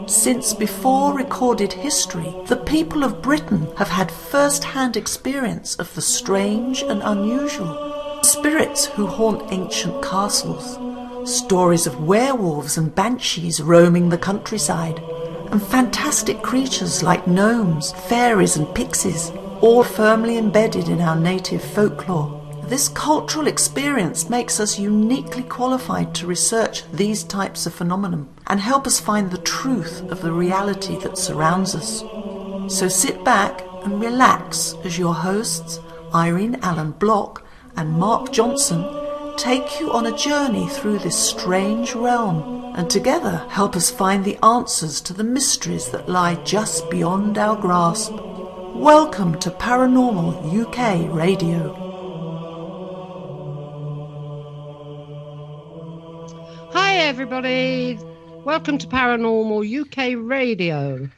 Since before recorded history, the people of Britain have had first-hand experience of the strange and unusual. Spirits who haunt ancient castles, stories of werewolves and banshees roaming the countryside, and fantastic creatures like gnomes, fairies and pixies, all firmly embedded in our native folklore. This cultural experience makes us uniquely qualified to research these types of phenomena and help us find the truth of the reality that surrounds us. So sit back and relax as your hosts, Irene Allen Block and Mark Johnson, take you on a journey through this strange realm and together help us find the answers to the mysteries that lie just beyond our grasp. Welcome to Paranormal UK Radio. Hi everybody, welcome to Paranormal UK Radio,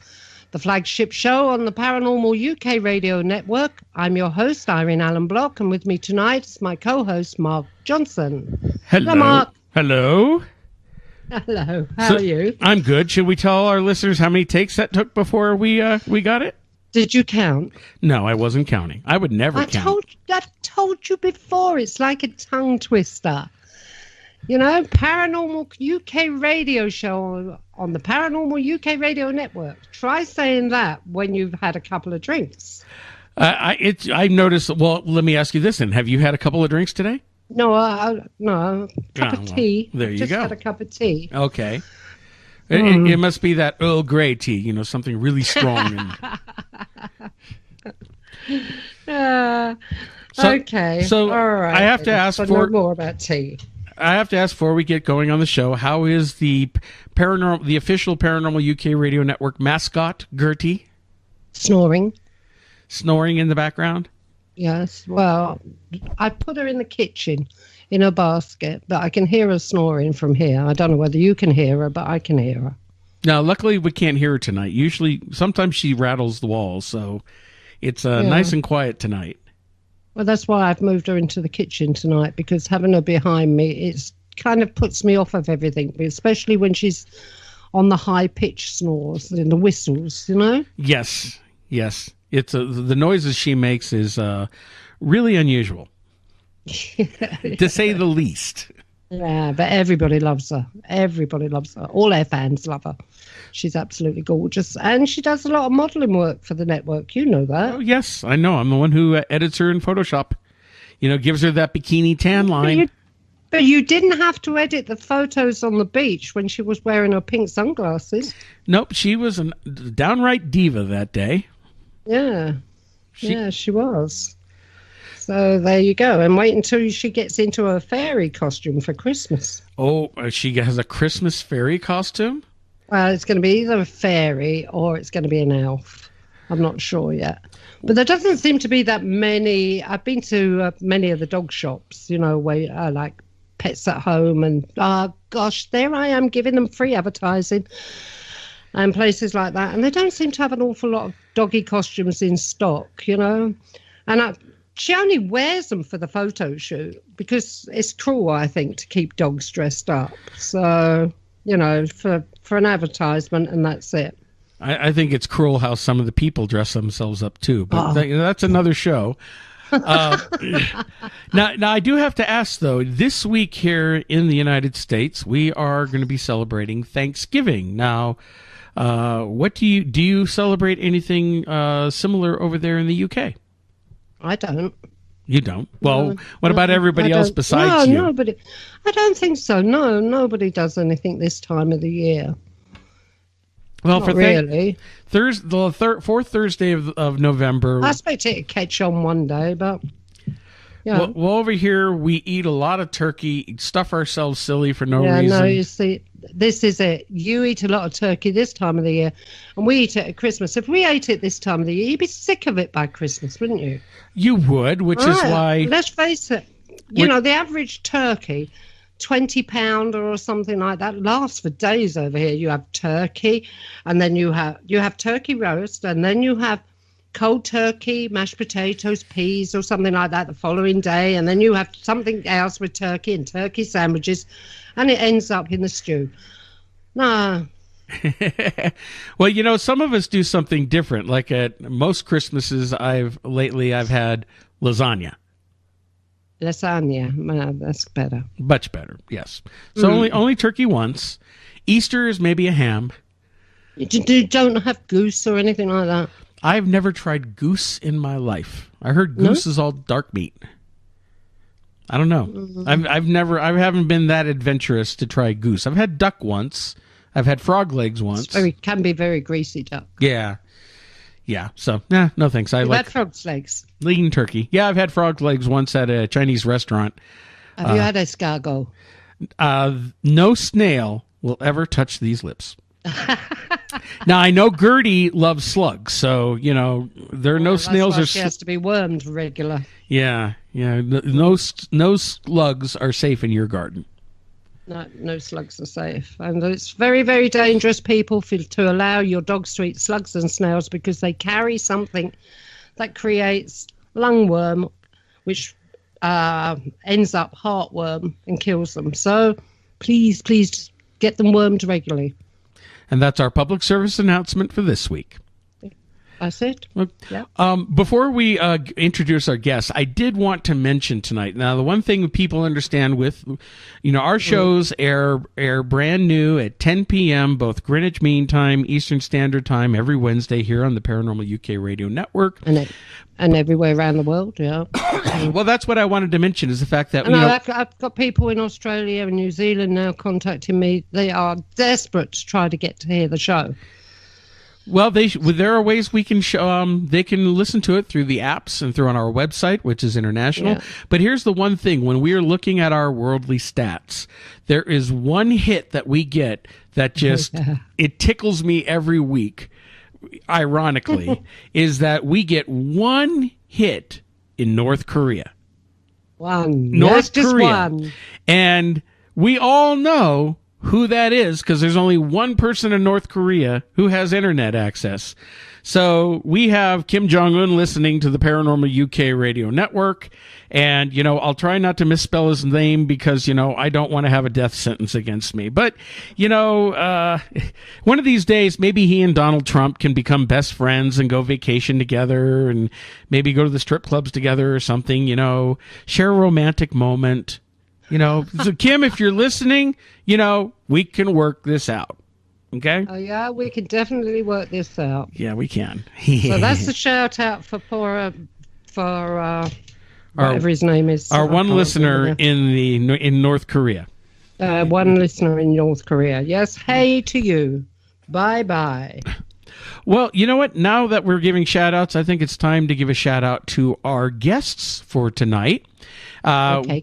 the flagship show on the Paranormal UK Radio network. I'm your host, Irene Allen Block, and with me tonight is my co-host, Mark Johnson. Hello, Mark. Hello. Hello, how are you? I'm good. Should we tell our listeners how many takes that took before we got it? Did you count? No, I wasn't counting. I would never count. I've told you before, it's like a tongue twister. You know, Paranormal UK Radio show on the Paranormal UK Radio network. Try saying that when you've had a couple of drinks. I noticed. Well, let me ask you this then: have you had a couple of drinks today? No, a cup of tea. There you Just go. had a cup of tea. Okay. It must be that Earl Grey tea. You know, something really strong. Okay. So all right. I have to ask for more about tea. I have to ask before we get going on the show, how is the official Paranormal UK Radio Network mascot, Gertie? Snoring in the background? Yes. Well, I put her in the kitchen in a basket, but I can hear her snoring from here. I don't know whether you can hear her, but I can hear her. Now, luckily, we can't hear her tonight. Sometimes she rattles the walls, so it's nice and quiet tonight. Well, that's why I've moved her into the kitchen tonight, because having her behind me, it kind of puts me off of everything, especially when she's on the high-pitched snores and the whistles, you know? Yes. It's the noises she makes is really unusual, to say the least. Yeah, but everybody loves her. Everybody loves her. All our fans love her. She's absolutely gorgeous. And she does a lot of modeling work for the network. You know that. Oh, yes, I know. I'm the one who edits her in Photoshop. You know, gives her that bikini tan line. But you didn't have to edit the photos on the beach when she was wearing her pink sunglasses. Nope, she was a downright diva that day. Yeah. She was. So there you go. And wait until she gets into her fairy costume for Christmas. Oh, she has a Christmas fairy costume? Well, it's going to be either a fairy or it's going to be an elf. I'm not sure yet. But there doesn't seem to be that many. I've been to many of the dog shops, you know, where like Pets at Home and, there I am giving them free advertising and places like that. And they don't seem to have an awful lot of doggy costumes in stock, you know. And she only wears them for the photo shoot because it's cruel, I think, to keep dogs dressed up. So, you know, for an advertisement, and that's it. I think it's cruel how some of the people dress themselves up too, but that's another show. Now, I do have to ask though. This week here in the United States, we are going to be celebrating Thanksgiving. Now, what do you celebrate anything similar over there in the UK? I don't. You don't? Well, what about everybody else besides you? No, nobody. I don't think so. No, nobody does anything this time of the year. Well, Not really. The fourth Thursday of November. I expect it to catch on one day, but yeah. Well, over here we eat a lot of turkey, stuff ourselves silly for no reason. Yeah, no, you see, this is it. You eat a lot of turkey this time of the year, and we eat it at Christmas. If we ate it this time of the year, you'd be sick of it by Christmas, wouldn't you? You would, which is why... Let's face it. You know, the average turkey, £20 or something like that, lasts for days over here. You have turkey, and then you have turkey roast, and then you have cold turkey, mashed potatoes, peas or something like that the following day, and then you have something else with turkey and turkey sandwiches, and it ends up in the stew. No, Well, some of us do something different. Like at most Christmases I've had lasagna. Lasagna, that's better. Much better, yes. So only turkey once. Easter is maybe a ham. You don't have goose or anything like that? I've never tried goose in my life. I heard goose is all dark meat. I don't know. I haven't been that adventurous to try goose. I've had duck once. I've had frog legs once. Can be very greasy duck. Yeah. So, no thanks. You've had frog's legs? Lean turkey. Yeah, I've had frog legs once at a Chinese restaurant. Have you had escargot? No snail will ever touch these lips. Now, I know Gertie loves slugs, so, there are no snails. She has to be wormed regular. Yeah. No slugs are safe in your garden. No slugs are safe. And it's very, very dangerous, people, to allow your dogs to eat slugs and snails because they carry something that creates lungworm, which ends up heartworm and kills them. So please get them wormed regularly. And that's our public service announcement for this week. That's it. Yeah. Before we introduce our guests, I did want to mention tonight. Now, the one thing people understand with, our shows air brand new at 10 p.m., both Greenwich Mean Time, Eastern Standard Time, every Wednesday here on the Paranormal UK Radio Network. And everywhere around the world, yeah. Well, that's what I wanted to mention is the fact that, I've got people in Australia and New Zealand now contacting me. They are desperate to try to get to hear the show. Well, there are ways we can they can listen to it through the apps and through on our website, which is international. Yeah. But here's the one thing. When we are looking at our worldly stats, there is one hit that we get that just, it tickles me every week, ironically, is that we get one hit in North Korea. North Korea. One. And we all know who that is, because there's only one person in North Korea who has internet access. So we have Kim Jong-un listening to the Paranormal UK Radio Network, and, I'll try not to misspell his name because, I don't want to have a death sentence against me. But, one of these days, maybe he and Donald Trump can become best friends and go vacation together and maybe go to the strip clubs together or something, share a romantic moment. So Kim, if you're listening, we can work this out. Okay? Oh, yeah, we can definitely work this out. Yeah, we can. So that's the shout out for whatever his name is. Our one listener in North Korea. One listener in North Korea. Yes, hey to you. Bye-bye. Well, you know what? Now that we're giving shout outs, I think it's time to give a shout out to our guests for tonight. Okay.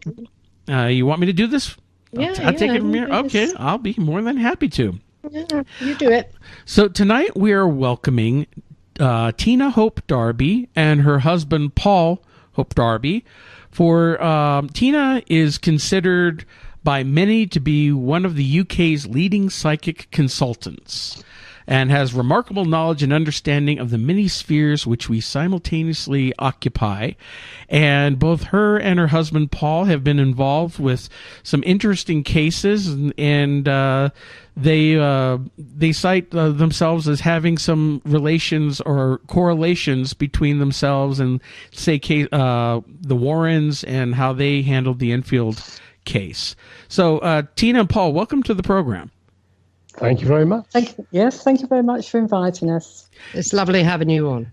You want me to do this? Yeah, I'll take it from here. Okay, I'll be more than happy to. Yeah, you do it. So tonight we are welcoming Tina Hope Darby and her husband Paul Hope Darby. Tina is considered by many to be one of the UK's leading psychic consultants, and has remarkable knowledge and understanding of the many spheres which we simultaneously occupy. And both her and her husband Paul have been involved with some interesting cases, and they cite themselves as having some relations or correlations between themselves and, say, the Warrens and how they handled the Enfield case. So, Tina and Paul, welcome to the program. Thank you very much. Thank you very much for inviting us. It's lovely having you on.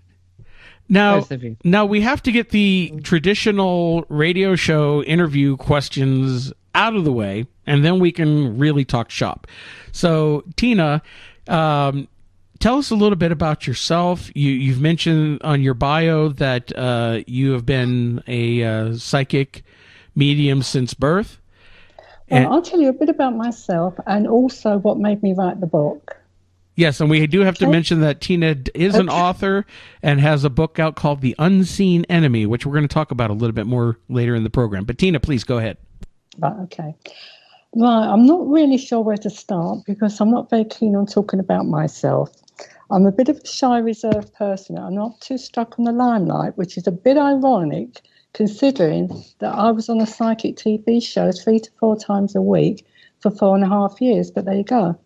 Now we have to get the traditional radio show interview questions out of the way, and then we can really talk shop. So, Tina, tell us a little bit about yourself. You've mentioned on your bio that you have been a psychic medium since birth. Well, I'll tell you a bit about myself and also what made me write the book. Yes, and we do have to mention that Tina is an author and has a book out called The Unseen Enemy, which we're going to talk about a little bit more later in the program. But Tina, please go ahead. Right, okay. Right, I'm not really sure where to start because I'm not very keen on talking about myself. I'm a bit of a shy, reserved person. I'm not too stuck on the limelight, which is a bit ironic considering that I was on a psychic TV show 3 to 4 times a week for 4.5 years, but there you go.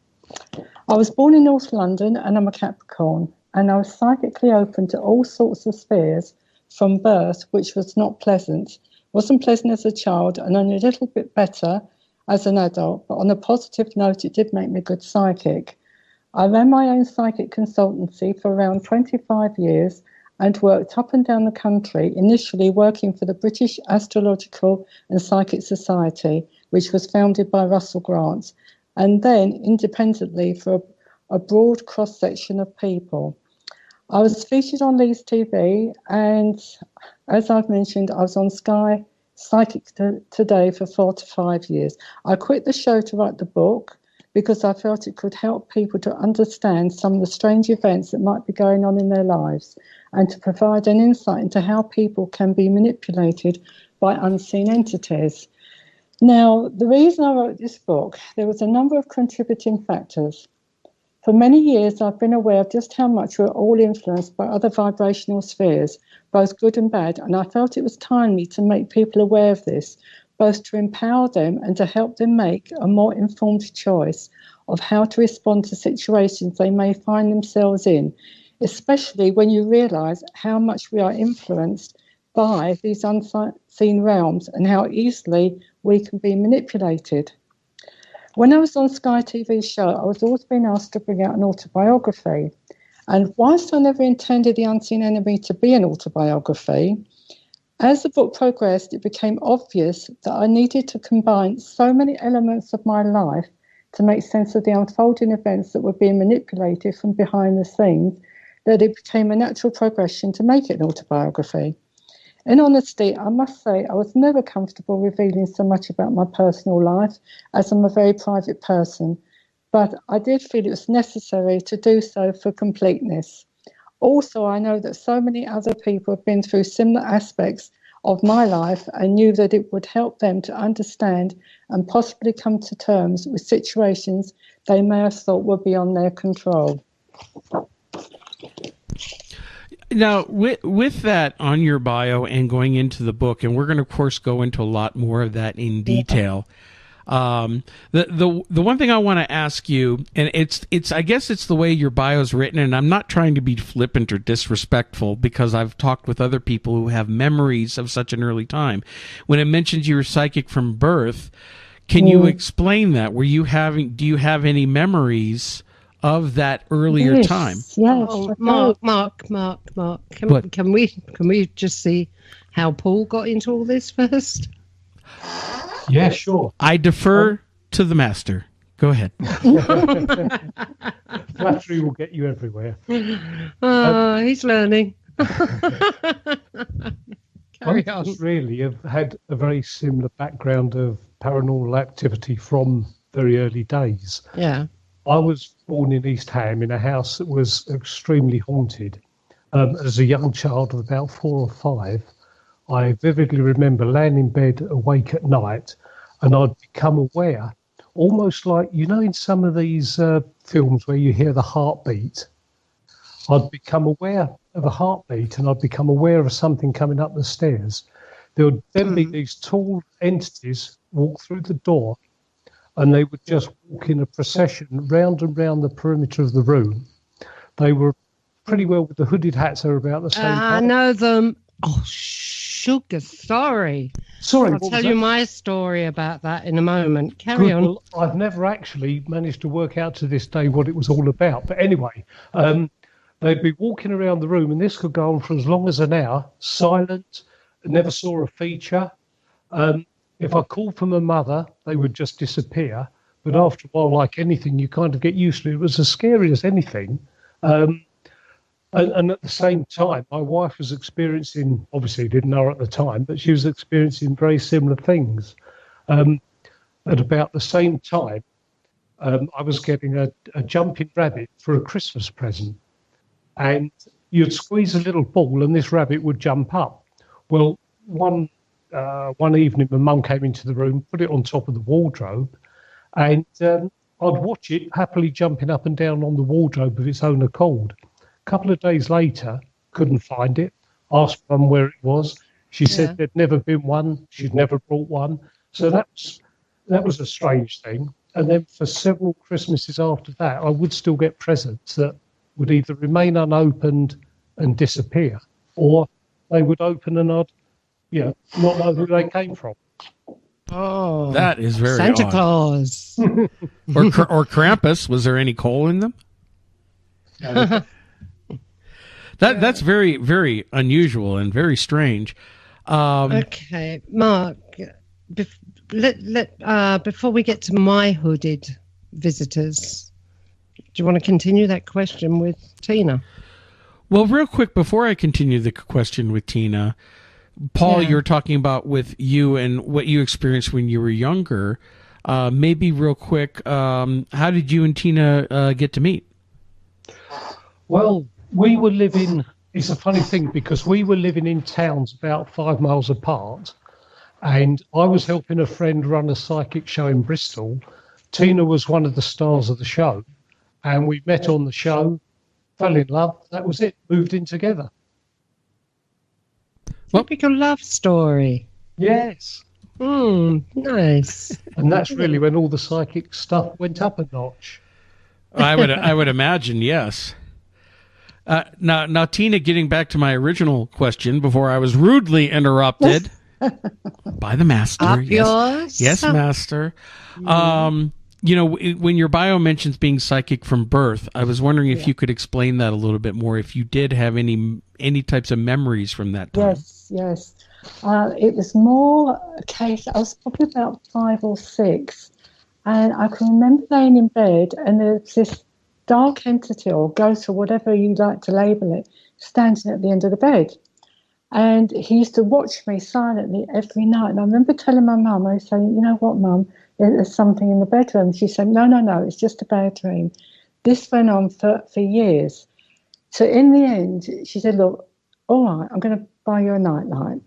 I was born in North London and I'm a Capricorn, and I was psychically open to all sorts of spheres from birth, which was not pleasant. Wasn't pleasant as a child and only a little bit better as an adult, but on a positive note, it did make me a good psychic. I ran my own psychic consultancy for around 25 years and worked up and down the country, initially working for the British Astrological and Psychic Society, which was founded by Russell Grant, and then independently for a broad cross-section of people. I was featured on Leeds TV, and as I've mentioned, I was on Sky Psychic Today for 4 to 5 years. I quit the show to write the book because I felt it could help people to understand some of the strange events that might be going on in their lives and to provide an insight into how people can be manipulated by unseen entities. Now, the reason I wrote this book, there was a number of contributing factors. For many years, I've been aware of just how much we're all influenced by other vibrational spheres, both good and bad, and I felt it was timely to make people aware of this, both to empower them and to help them make a more informed choice of how to respond to situations they may find themselves in, especially when you realise how much we are influenced by these unseen realms and how easily we can be manipulated. When I was on Sky TV show, I was always being asked to bring out an autobiography. And whilst I never intended The Unseen Enemy to be an autobiography, as the book progressed, it became obvious that I needed to combine so many elements of my life to make sense of the unfolding events that were being manipulated from behind the scenes, that it became a natural progression to make it an autobiography. In honesty, I must say I was never comfortable revealing so much about my personal life, as I'm a very private person, but I did feel it was necessary to do so for completeness. Also, I know that so many other people have been through similar aspects of my life and knew that it would help them to understand and possibly come to terms with situations they may have thought were beyond their control. Now, with that on your bio and going into the book, and we're going to, of course, go into a lot more of that in detail. The one thing I want to ask you, and it's I guess it's the way your bio is written, and I'm not trying to be flippant or disrespectful because I've talked with other people who have memories of such an early time. When it mentions you were psychic from birth, can you explain that? Do you have any memories of that earlier time? Yes. Oh, Mark. Can we just see how Paul got into all this first? Yeah, sure. I defer to the master. Go ahead. Flattery will get you everywhere. He's learning. Carry on. I really have had a very similar background of paranormal activity from very early days. Yeah. I was born in East Ham in a house that was extremely haunted. As a young child of about 4 or 5, I vividly remember laying in bed awake at night, and I'd become aware, almost like, you know, in some of these films where you hear the heartbeat, I'd become aware of a heartbeat, and I'd become aware of something coming up the stairs. There would then be these tall entities walk through the door, and they would just walk in a procession round and round the perimeter of the room. They were pretty well with the hooded hats. They were about the same height. I know them. Oh, sugar, sorry. Sorry, I'll tell you my story about that in a moment. Carry on. Well, I've never actually managed to work out to this day what it was all about. But anyway, they'd be walking around the room, and this could go on for as long as an hour, silent, never saw a feature. If I called for my mother, they would just disappear. But after a while, like anything, you kind of get used to it. It was as scary as anything. And at the same time, my wife was experiencing, obviously didn't know her at the time, but she was experiencing very similar things. At about the same time, I was getting a jumping rabbit for a Christmas present. And you'd squeeze a little ball and this rabbit would jump up. Well, one evening, my mum came into the room, put it on top of the wardrobe, and I'd watch it happily jumping up and down on the wardrobe of its own accord. A couple of days later, couldn't find it, asked Mum where it was. She said there'd never been one, she'd never brought one. So that was a strange thing. And then for several Christmases after that, I would still get presents that would either remain unopened and disappear, or they would open and I'd, not know who they came from. Oh, that is very Santa odd. Claus. or Krampus. Was there any coal in them? That's very, very unusual and very strange. Okay, Mark. Before we get to my hooded visitors, do you want to continue that question with Tina? Well, real quick, before I continue the question with Tina, Paul, you were talking about with you and what you experienced when you were younger. Maybe real quick, how did you and Tina get to meet? Well, we were living, it's a funny thing because we were living in towns about 5 miles apart, and I was helping a friend run a psychic show in Bristol. Tina was one of the stars of the show, and we met on the show, fell in love, that was it, moved in together. Typical love story. Yes. Nice. And that's really when all the psychic stuff went up a notch. I would imagine, yes. Now, Tina, getting back to my original question before I was rudely interrupted by the master. Up yours. Yes, master. When your bio mentions being psychic from birth, I was wondering if you could explain that a little bit more. If you did have any types of memories from that time. Yes. It was more a case. I was probably about 5 or 6, and I can remember laying in bed, and there's this dark entity or ghost or whatever you like to label it, standing at the end of the bed. And he used to watch me silently every night. And I remember telling my mum, I was saying, you know what, Mum, there's something in the bedroom. She said, no, it's just a bad dream. This went on for years. So in the end, she said, look, all right, I'm going to buy you a nightlight.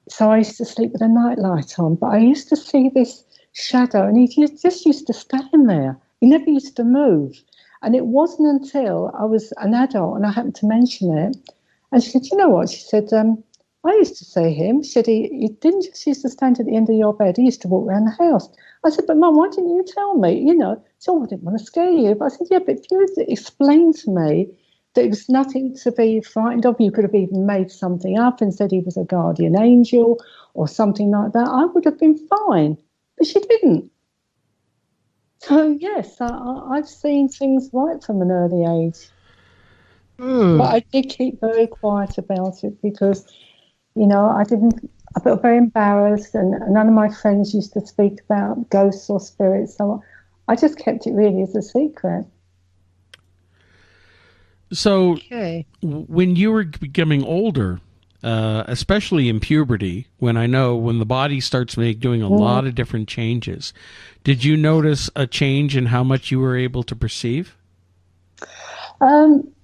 So I used to sleep with a nightlight on, but I used to see this shadow, and he just used to stand there. He never used to move. And it wasn't until I was an adult and I happened to mention it. And she said, you know what? She said, I used to see him. She said, he didn't just used to stand at the end of your bed. He used to walk around the house. I said, but Mum, why didn't you tell me? So I didn't want to scare you. But I said, yeah, but if you had explained to me that it was nothing to be frightened of, you could have even made something up and said he was a guardian angel or something like that, I would have been fine. But she didn't. So, yes, I've seen things right from an early age. But I did keep very quiet about it because, I felt very embarrassed, and none of my friends used to speak about ghosts or spirits. So I just kept it really as a secret. So when you were becoming older, especially in puberty, when the body starts doing a lot of different changes, did you notice a change in how much you were able to perceive?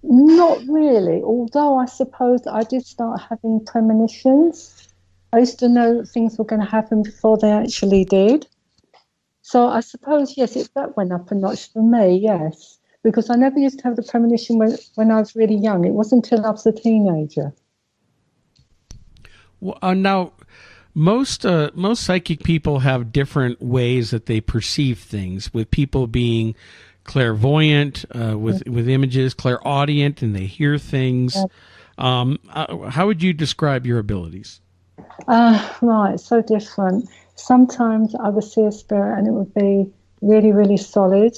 Not really, although I suppose I did start having premonitions. I used to know that things were going to happen before they actually did. So I suppose, yes, that went up a notch for me, yes, because I never used to have the premonition when I was really young. It wasn't until I was a teenager. Well, now, most psychic people have different ways that they perceive things, with people being clairvoyant, with images, clairaudient, and they hear things. How would you describe your abilities? Right, so different. Sometimes I would see a spirit and it would be really, really solid,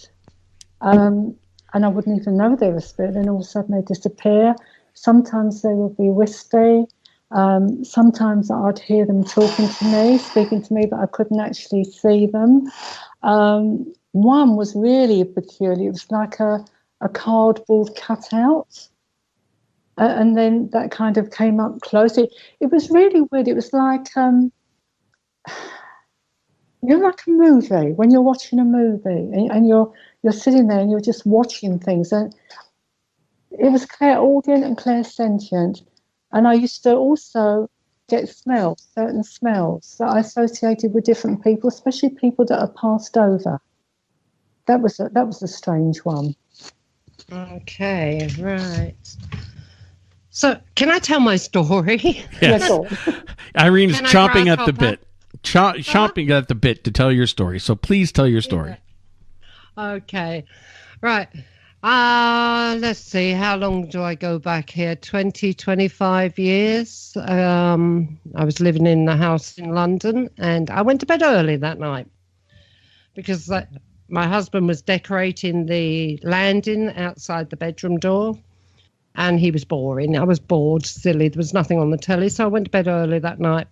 and I wouldn't even know they were a spirit. Then all of a sudden they disappear. Sometimes they would be wispy. Sometimes I'd hear them speaking to me, but I couldn't actually see them. One was really peculiar. It was like a cardboard cutout. And then that kind of came up close. It was really weird. It was like, like a movie, when you're watching a movie and you're sitting there and you're just watching things. And it was clairaudient and clairsentient. And I used to also get certain smells that I associated with different people, especially people that are passed over. That was a strange one. Okay, right. So, can I tell my story? Yes. Irene's chomping at the bit. Chomping at the bit to tell your story. So please tell your story. Okay. Right. Let's see. How long do I go back here? 20, 25 years. I was living in a house in London, and I went to bed early that night because my husband was decorating the landing outside the bedroom door, and he was boring. I was bored, silly. There was nothing on the telly, so I went to bed early that night.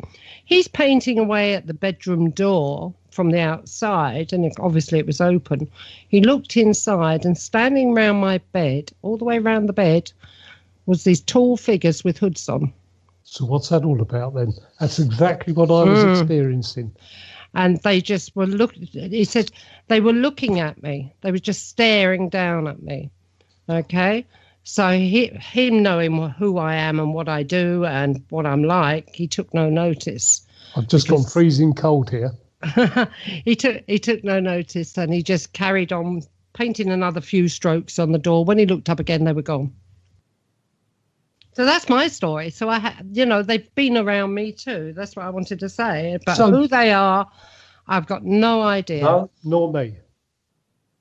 He's painting away at the bedroom door from the outside, and obviously it was open. He looked inside, and standing round my bed, all the way around the bed, was these tall figures with hoods on. So what's that all about then? That's exactly what I was experiencing. And they just were he said they were looking at me. They were just staring down at me. Okay? So him knowing who I am and what I do and what I'm like, he took no notice. I've just gone freezing cold here. He took no notice, and he just carried on painting another few strokes on the door. When he looked up again, they were gone. So that's my story. So they've been around me too. That's what I wanted to say. But who they are, I've got no idea. No, nor me.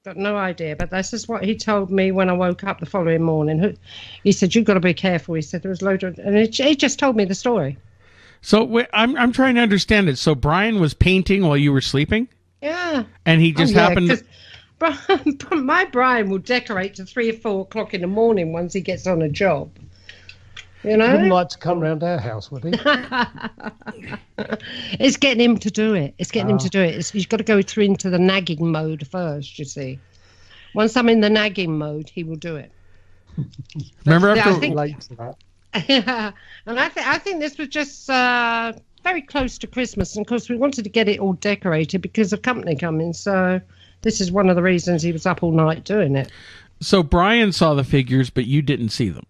Got no idea. But this is what he told me when I woke up the following morning. He said, "You've got to be careful." He said there was loads of, and he just told me the story. So I'm trying to understand it. So Brian was painting while you were sleeping? Yeah. And he just happened to... My Brian will decorate to 3 or 4 o'clock in the morning once he gets on a job. You know? He wouldn't like to come round our house, would he? It's getting him to do it. He's got to go into the nagging mode first, you see. Once I'm in the nagging mode, he will do it. Remember after late to that. Yeah, and I think this was just very close to Christmas, and of course we wanted to get it all decorated because of company coming. So this is one of the reasons he was up all night doing it. So Brian saw the figures, but you didn't see them.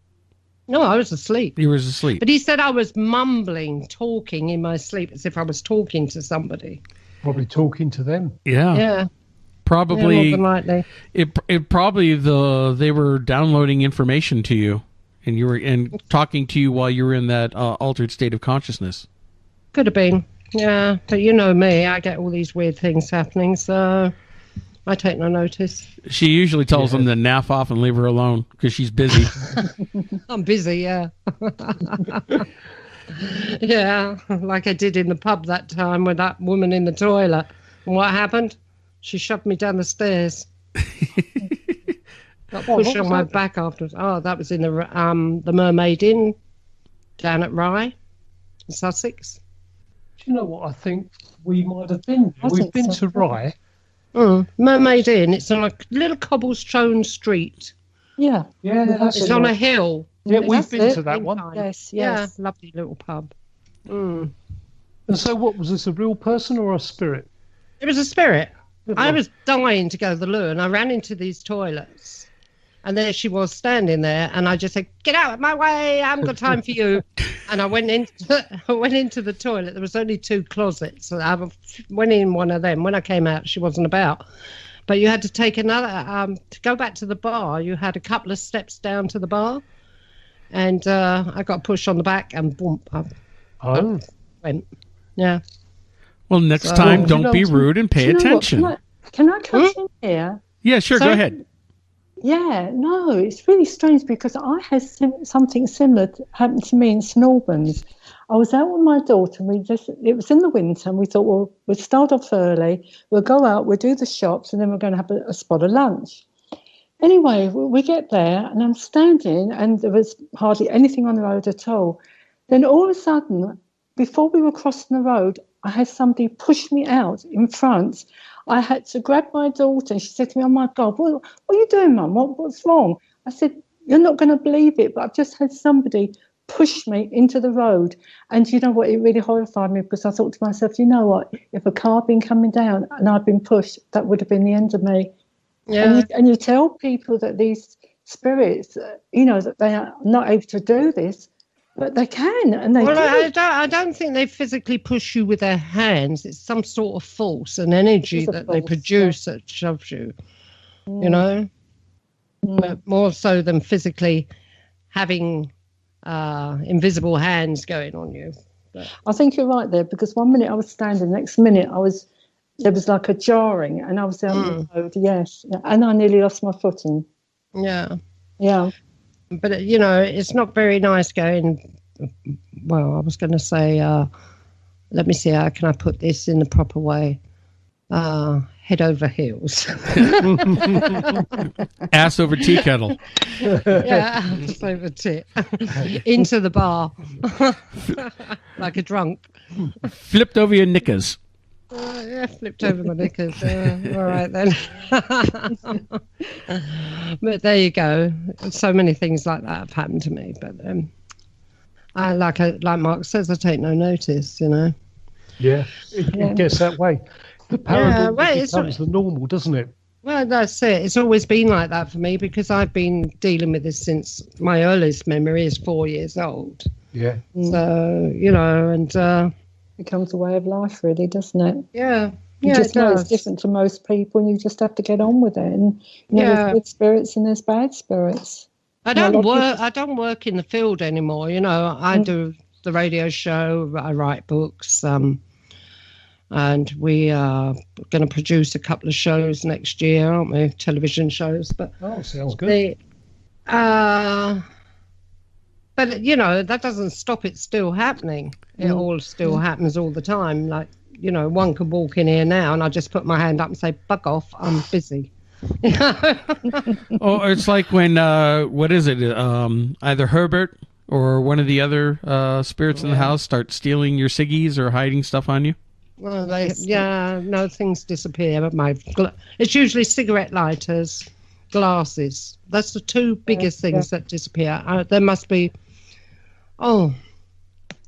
No, I was asleep. You were asleep. But he said I was mumbling, talking in my sleep as if I was talking to somebody. Probably talking to them. Yeah. Yeah. Probably. Yeah, more than likely. It probably they were downloading information to you. And you were talking to you while you were in that altered state of consciousness. Could have been, yeah. But you know me, I get all these weird things happening, so I take no notice. She usually tells them to naff off and leave her alone because she's busy. I'm busy, yeah. Yeah, like I did in the pub that time with that woman in the toilet. And what happened? She shoved me down the stairs. Got pushed on my back afterwards. Oh, that was in the Mermaid Inn down at Rye, in Sussex. Do you know what I think we might have been? We've been to Rye. Mermaid Inn. It's on a little cobblestone street. Yeah. Yeah, it's on a hill. Yeah, we've been to that one. Yes. Yeah, lovely little pub. And so what, was this a real person or a spirit? It was a spirit. I was dying to go to the loo, and I ran into these toilets. And there she was standing there, and I just said, "Get out of my way! I haven't got time for you." And I went into the toilet. There was only 2 closets, so I went in one of them. When I came out, she wasn't about. But you had to take another to go back to the bar. You had a couple of steps down to the bar, and I got pushed on the back, and boom, I went. Yeah. Well, next time, don't be rude and pay attention. Can I cut in here? Yeah, sure. Go ahead. Yeah, no, it's really strange because I had something similar happen to me in St Albans. I was out with my daughter, and it was in the winter, and we thought, well, we'll start off early, we'll go out, we'll do the shops, and then we're going to have a spot of lunch. Anyway, we get there, and I'm standing, and there was hardly anything on the road at all. Then all of a sudden, before we were crossing the road, I had somebody push me out in front. I had to grab my daughter, and she said to me, "Oh my God, what are you doing, Mum? What's wrong?" I said, "You're not going to believe it, but I've just had somebody push me into the road." And you know what? It really horrified me because I thought to myself, you know what? If a car had been coming down and I'd been pushed, that would have been the end of me. Yeah. And you tell people that these spirits, that they are not able to do this, but they can, and they do. I don't think they physically push you with their hands. It's some sort of force and energy that they produce that shoves you, you know? But more so than physically having invisible hands going on you. But I think you're right there, because one minute I was standing, next minute I was there was like a jarring, and I was out on the road, yes. And I nearly lost my footing. Yeah. Yeah. But, it's not very nice going, well, I was going to say, let me see, how can I put this in the proper way? Head over heels. Ass over tea kettle. Yeah, ass over tit. Into the bar. Like a drunk. Flipped over your knickers. Yeah, flipped over my knickers. All right then. But there you go. So many things like that have happened to me. But I like Mark says, I take no notice. Yeah, it gets that way. The paranormal becomes the normal, doesn't it? Well, that's it. It's always been like that for me because I've been dealing with this since my earliest memory is 4 years old. Yeah. So and. Becomes a way of life, really, doesn't it? Yeah. You just know it's different to most people, and you just have to get on with it. And there's good spirits and there's bad spirits. I don't work in the field anymore. I do the radio show. I write books. And we are going to produce a couple of shows next year, aren't we? Television shows. But sounds good. But, that doesn't stop it still happening. It all still happens all the time. Like, one could walk in here now and I just put my hand up and say, bug off, I'm busy. Oh, it's like when, what is it? Either Herbert or one of the other spirits in the house start stealing your ciggies or hiding stuff on you? Well, things disappear. It's usually cigarette lighters, glasses. That's the two biggest things that disappear. There must be,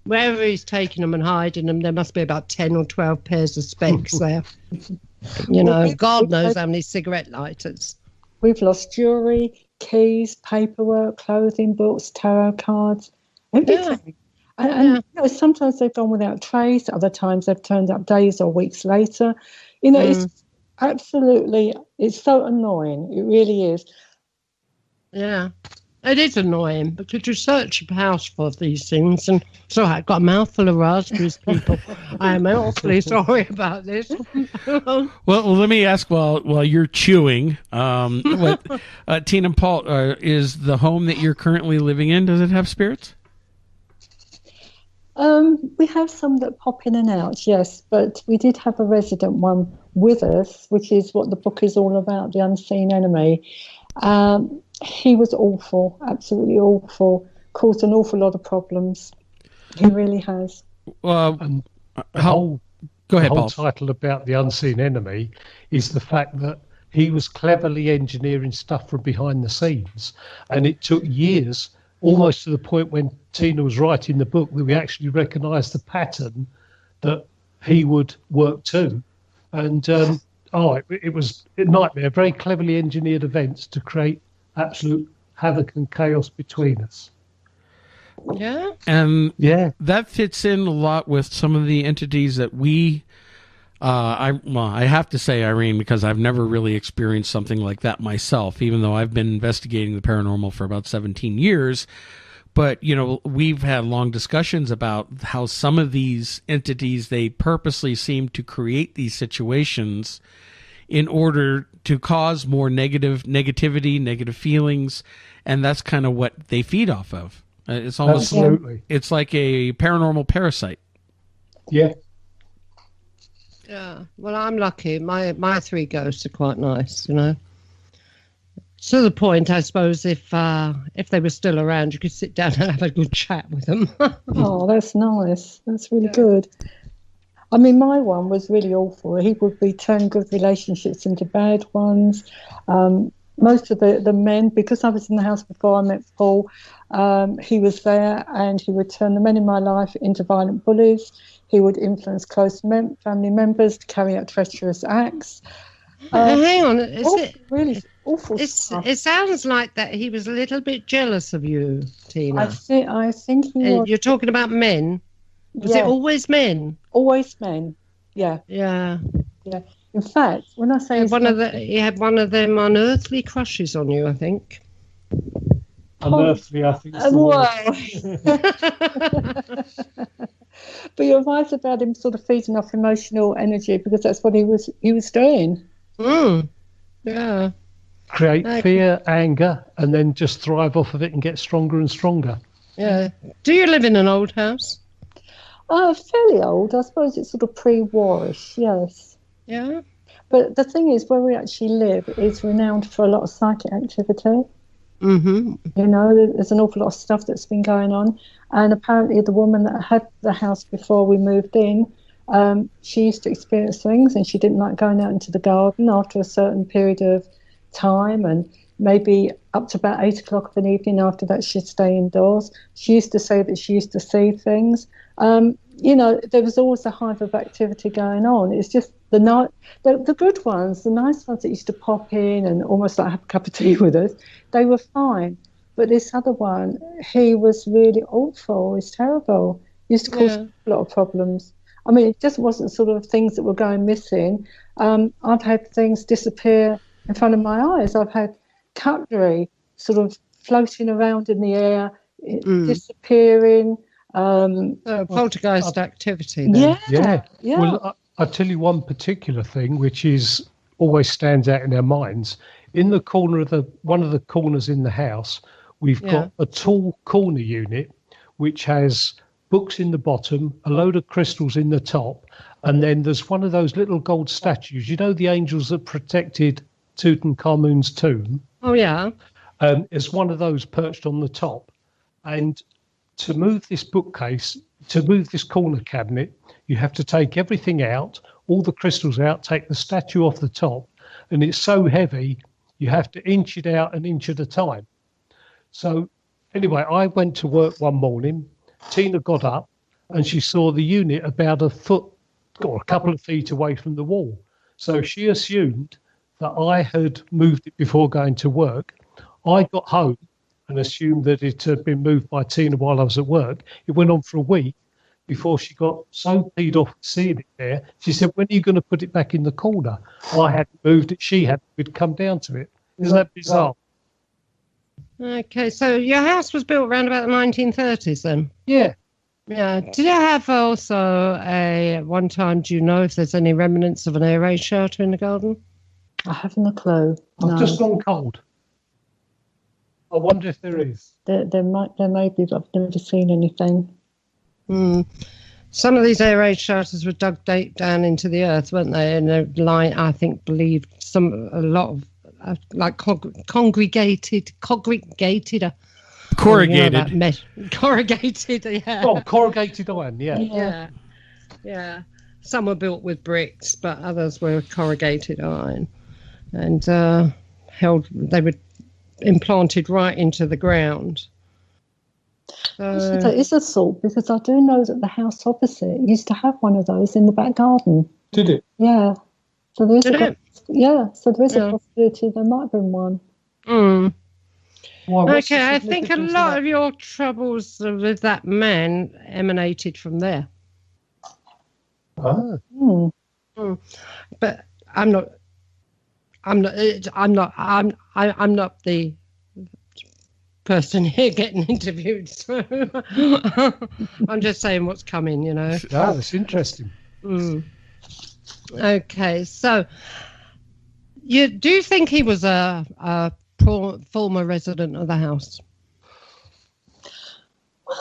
wherever he's taking them and hiding them, there must be about 10 or 12 pairs of specs there. God knows how many cigarette lighters. We've lost jewellery, keys, paperwork, clothing, books, tarot cards, everything. And sometimes they've gone without trace, other times they've turned up days or weeks later. It's absolutely, it's so annoying. It really is. Yeah, it is annoying because you search your house for these things. And so I've got a mouthful of raspberries, people. I am awfully sorry about this. Well, let me ask while you're chewing, Tina and Paul, is the home that you're currently living in, does it have spirits? We have some that pop in and out, yes, but we did have a resident one with us, which is what the book is all about, The Unseen Enemy. He was awful, absolutely awful, caused an awful lot of problems. He really has. Go ahead, Paul. The whole title about The Unseen Enemy is the fact that he was cleverly engineering stuff from behind the scenes, and it took years, almost to the point when Tina was writing the book, that we actually recognised the pattern that he would work to. And it was a nightmare, very cleverly engineered events to create absolute havoc and chaos between us. Yeah. And that fits in a lot with some of the entities that we I have to say, Irene, because I've never really experienced something like that myself, even though I've been investigating the paranormal for about 17 years. But, we've had long discussions about how some of these entities, they purposely seem to create these situations in order to cause more negativity, negative feelings, and that's kind of what they feed off of. It's almost it's like a paranormal parasite. Yeah. Yeah. Well, I'm lucky. My three ghosts are quite nice, To the point, I suppose, if they were still around, you could sit down and have a good chat with them. Oh, that's nice. That's really good. I mean, my one was really awful. He would be turning good relationships into bad ones. Most of the men, because I was in the house before I met Paul, he was there, and he would turn the men in my life into violent bullies. He would influence close family members to carry out treacherous acts. Hang on, really awful stuff. It sounds like that he was a little bit jealous of you, Tina. I think he was. You're talking about men. Was it always men? Always men. Yeah. Yeah. Yeah. In fact, when I say he had one of them unearthly crushes on you, I think. Unearthly, I think. But you're right about him sort of feeding off emotional energy, because that's what he was doing. Yeah. Create fear, anger, and then just thrive off of it and get stronger and stronger. Yeah. Do you live in an old house? Fairly old. I suppose it's sort of pre-warish, yes. Yeah. But the thing is, where we actually live is renowned for a lot of psychic activity. Mm-hmm. You know, there's an awful lot of stuff that's been going on. And apparently the woman that had the house before we moved in, she used to experience things, and she didn't like going out into the garden after a certain period of time, and maybe up to about 8 o'clock of an evening. After that, she'd stay indoors. She used to say that she used to see things. You know, there was always a hive of activity going on. It's just the good ones, the nice ones that used to pop in and almost like have a cup of tea with us, they were fine. But this other one, he was really awful. He's terrible. He used to cause a lot of problems. I mean, it just wasn't sort of things that were going missing. I've had things disappear in front of my eyes. I've had cutlery sort of floating around in the air, disappearing. Poltergeist activity then. Yeah. Well, I'll tell you one particular thing which is always stands out in our minds. In the corner of one of the corners in the house, we've got a tall corner unit which has books in the bottom, a load of crystals in the top, and then there's one of those little gold statues. You know, the angels that protected Tutankhamun's tomb? Oh, yeah. There's one of those perched on the top. And to move this bookcase, to move this corner cabinet, you have to take everything out, all the crystals out, take the statue off the top, and it's so heavy, you have to inch it out an inch at a time. So anyway, I went to work one morning. Tina got up and she saw the unit about a foot or a couple of feet away from the wall. So she assumed that I had moved it before going to work. I got home and assumed that it had been moved by Tina while I was at work. It went on for a week before she got so peed off seeing it there. She said, "When are you going to put it back in the corner?" I hadn't moved it. She had. We'd come down to it. Isn't that bizarre? Okay, so your house was built around about the 1930s then? Yeah. Yeah. Did it have also one time, do you know if there's any remnants of an air raid shelter in the garden? I haven't a clue. I've just gone cold. I wonder if there is. There may be, but I've never seen anything. Some of these air raid shelters were dug deep down into the earth, weren't they? And they're I think, believed a lot of corrugated, yeah. Oh, corrugated iron, Yeah. Some were built with bricks, but others were corrugated iron, and they were implanted right into the ground. Actually, that is a thought, because I do know that the house opposite used to have one of those in the back garden. Did it? Yeah. So there's a possibility there might have been one. Okay, I think a lot of your troubles with that man emanated from there. Oh. But I'm not the person here getting interviewed, so I'm just saying what's coming, you know. Oh, that's interesting. Okay, so do you think he was a former resident of the house?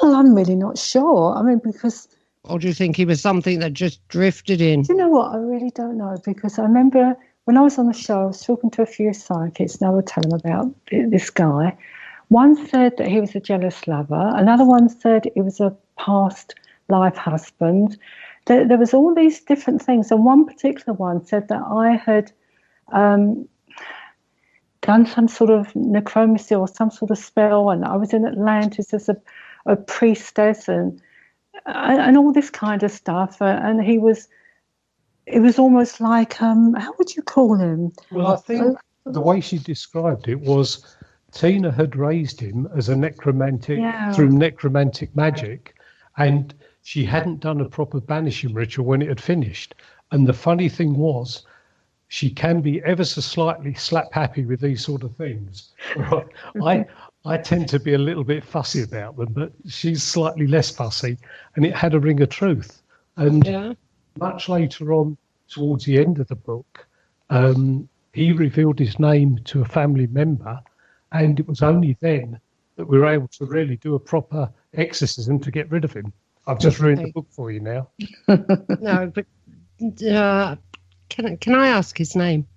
Well, I'm really not sure. I mean, because... Or do you think he was something that just drifted in? Do you know what? I really don't know, because I remember when I was on the show, I was talking to a few psychics, and I would tell them about this guy. One said that he was a jealous lover. Another one said it was a past life husband. There was all these different things. And one particular one said that I had done some sort of necromancy or some sort of spell, and I was in Atlantis as a priestess and all this kind of stuff. And it was almost like, how would you call him? Well, I think the way she described it was Tina had raised him as a necromantic through necromantic magic, and she hadn't done a proper banishing ritual when it had finished. And the funny thing was, she can be ever so slightly slap happy with these sort of things. Right? I tend to be a little bit fussy about them, but she's slightly less fussy, and it had a ring of truth. And much later on, towards the end of the book, he revealed his name to a family member, and it was only then that we were able to really do a proper exorcism to get rid of him. I've just ruined the book for you now. No, but can I ask his name?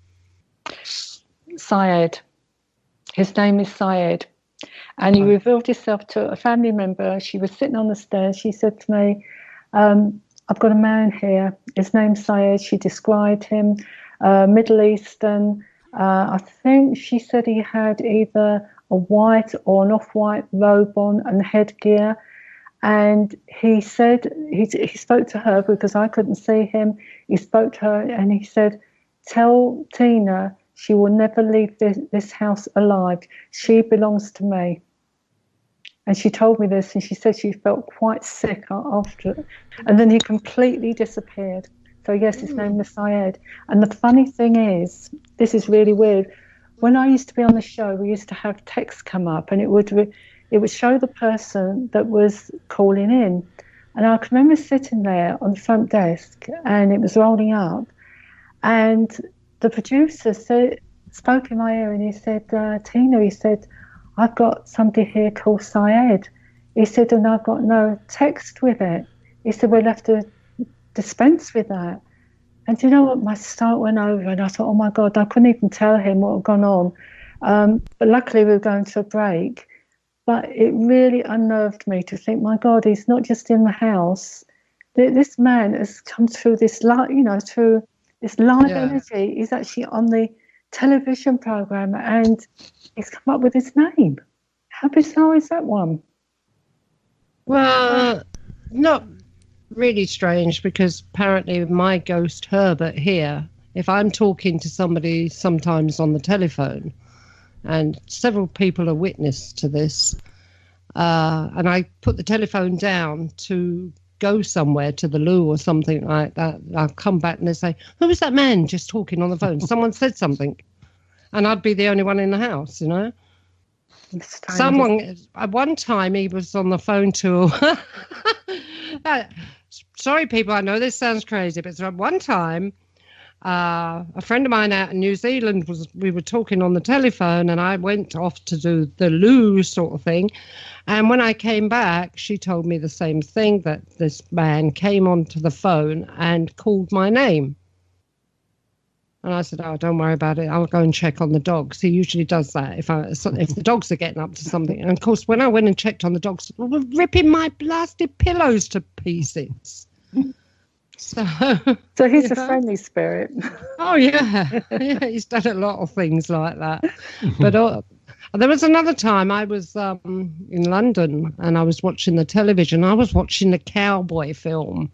Syed. His name is Syed. And he revealed himself to a family member. She was sitting on the stairs. She said to me, I've got a man here. His name's Syed. She described him, Middle Eastern. I think she said he had either a white or an off-white robe on and headgear. And he said, he spoke to her because I couldn't see him. He spoke to her and he said, tell Tina she will never leave this house alive. She belongs to me. And she told me this, and she said she felt quite sick after it. And then he completely disappeared. So, yes, his name was Syed. And the funny thing is, this is really weird. When I used to be on the show, we used to have text come up, and it would show the person that was calling in. And I can remember sitting there on the front desk, and it was rolling up. And the producer spoke in my ear, and he said, Tina, he said, I've got somebody here called Syed. He said, and I've got no text with it. He said, we'll have to dispense with that. And do you know what? My stomach went over, and I thought, oh my God, I couldn't even tell him what had gone on. But luckily we were going to a break. But it really unnerved me to think, my God, he's not just in the house. This man has come through this through this live energy. He's actually on the television program, and he's come up with his name. How bizarre is that one? Well, not really strange, because apparently my ghost Herbert here, if I'm talking to somebody sometimes on the telephone, and several people are witness to this, and I put the telephone down to go somewhere to the loo or something like that, I'll come back and they say, who was that man just talking on the phone? Someone said something. And I'd be the only one in the house, you know. Someone, at one time, he was on the phone to... Sorry, people, I know this sounds crazy, but at one time, a friend of mine out in New Zealand, we were talking on the telephone, and I went off to do the loo sort of thing. And when I came back, she told me the same thing, that this man came onto the phone and called my name. And I said, oh, don't worry about it. I'll go and check on the dogs. He usually does that if the dogs are getting up to something. And, of course, when I went and checked on the dogs, they were ripping my blasted pillows to pieces. So he's a friendly spirit. Oh, yeah. Yeah, he's done a lot of things like that. But there was another time I was in London, and I was watching the television. I was watching the cowboy film.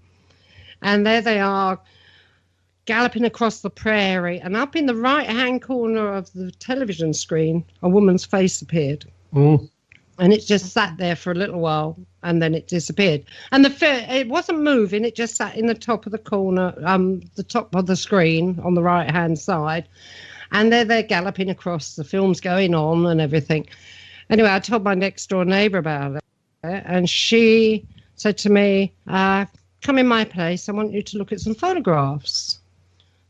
And there they are, galloping across the prairie, and up in the right-hand corner of the television screen, a woman's face appeared. And it just sat there for a little while, and then it disappeared. And it wasn't moving, it just sat in the top of the corner, the top of the screen on the right-hand side. And they're galloping across, the film's going on and everything. Anyway, I told my next-door neighbour about it, and she said to me, come in my place, I want you to look at some photographs.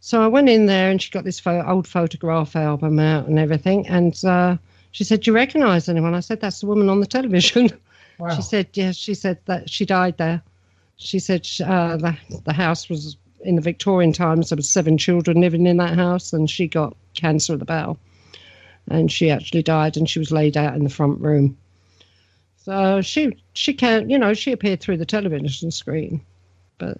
So I went in there, and she got this old photograph album out and everything. And she said, do you recognise anyone? I said, that's the woman on the television. Wow. She said, yes. She said that she died there. She said the house was in the Victorian times. There was 7 children living in that house, and she got cancer of the bowel. And she actually died, and she was laid out in the front room. So she can't, she appeared through the television screen. But...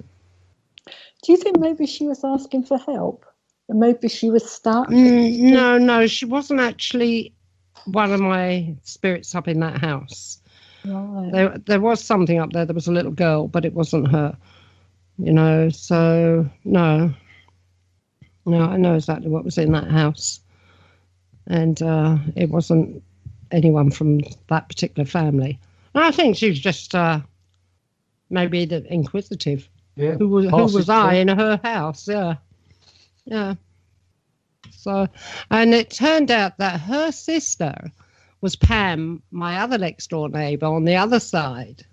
do you think maybe she was asking for help? And maybe she was stuck? No, she wasn't actually one of my spirits up in that house. Right. There was something up there. There was a little girl, but it wasn't her. So no, I know exactly what was in that house. And it wasn't anyone from that particular family. And I think she was just maybe inquisitive. Yeah. Who was I in her house? Yeah. So, and it turned out that her sister was Pam, my other next door neighbour on the other side.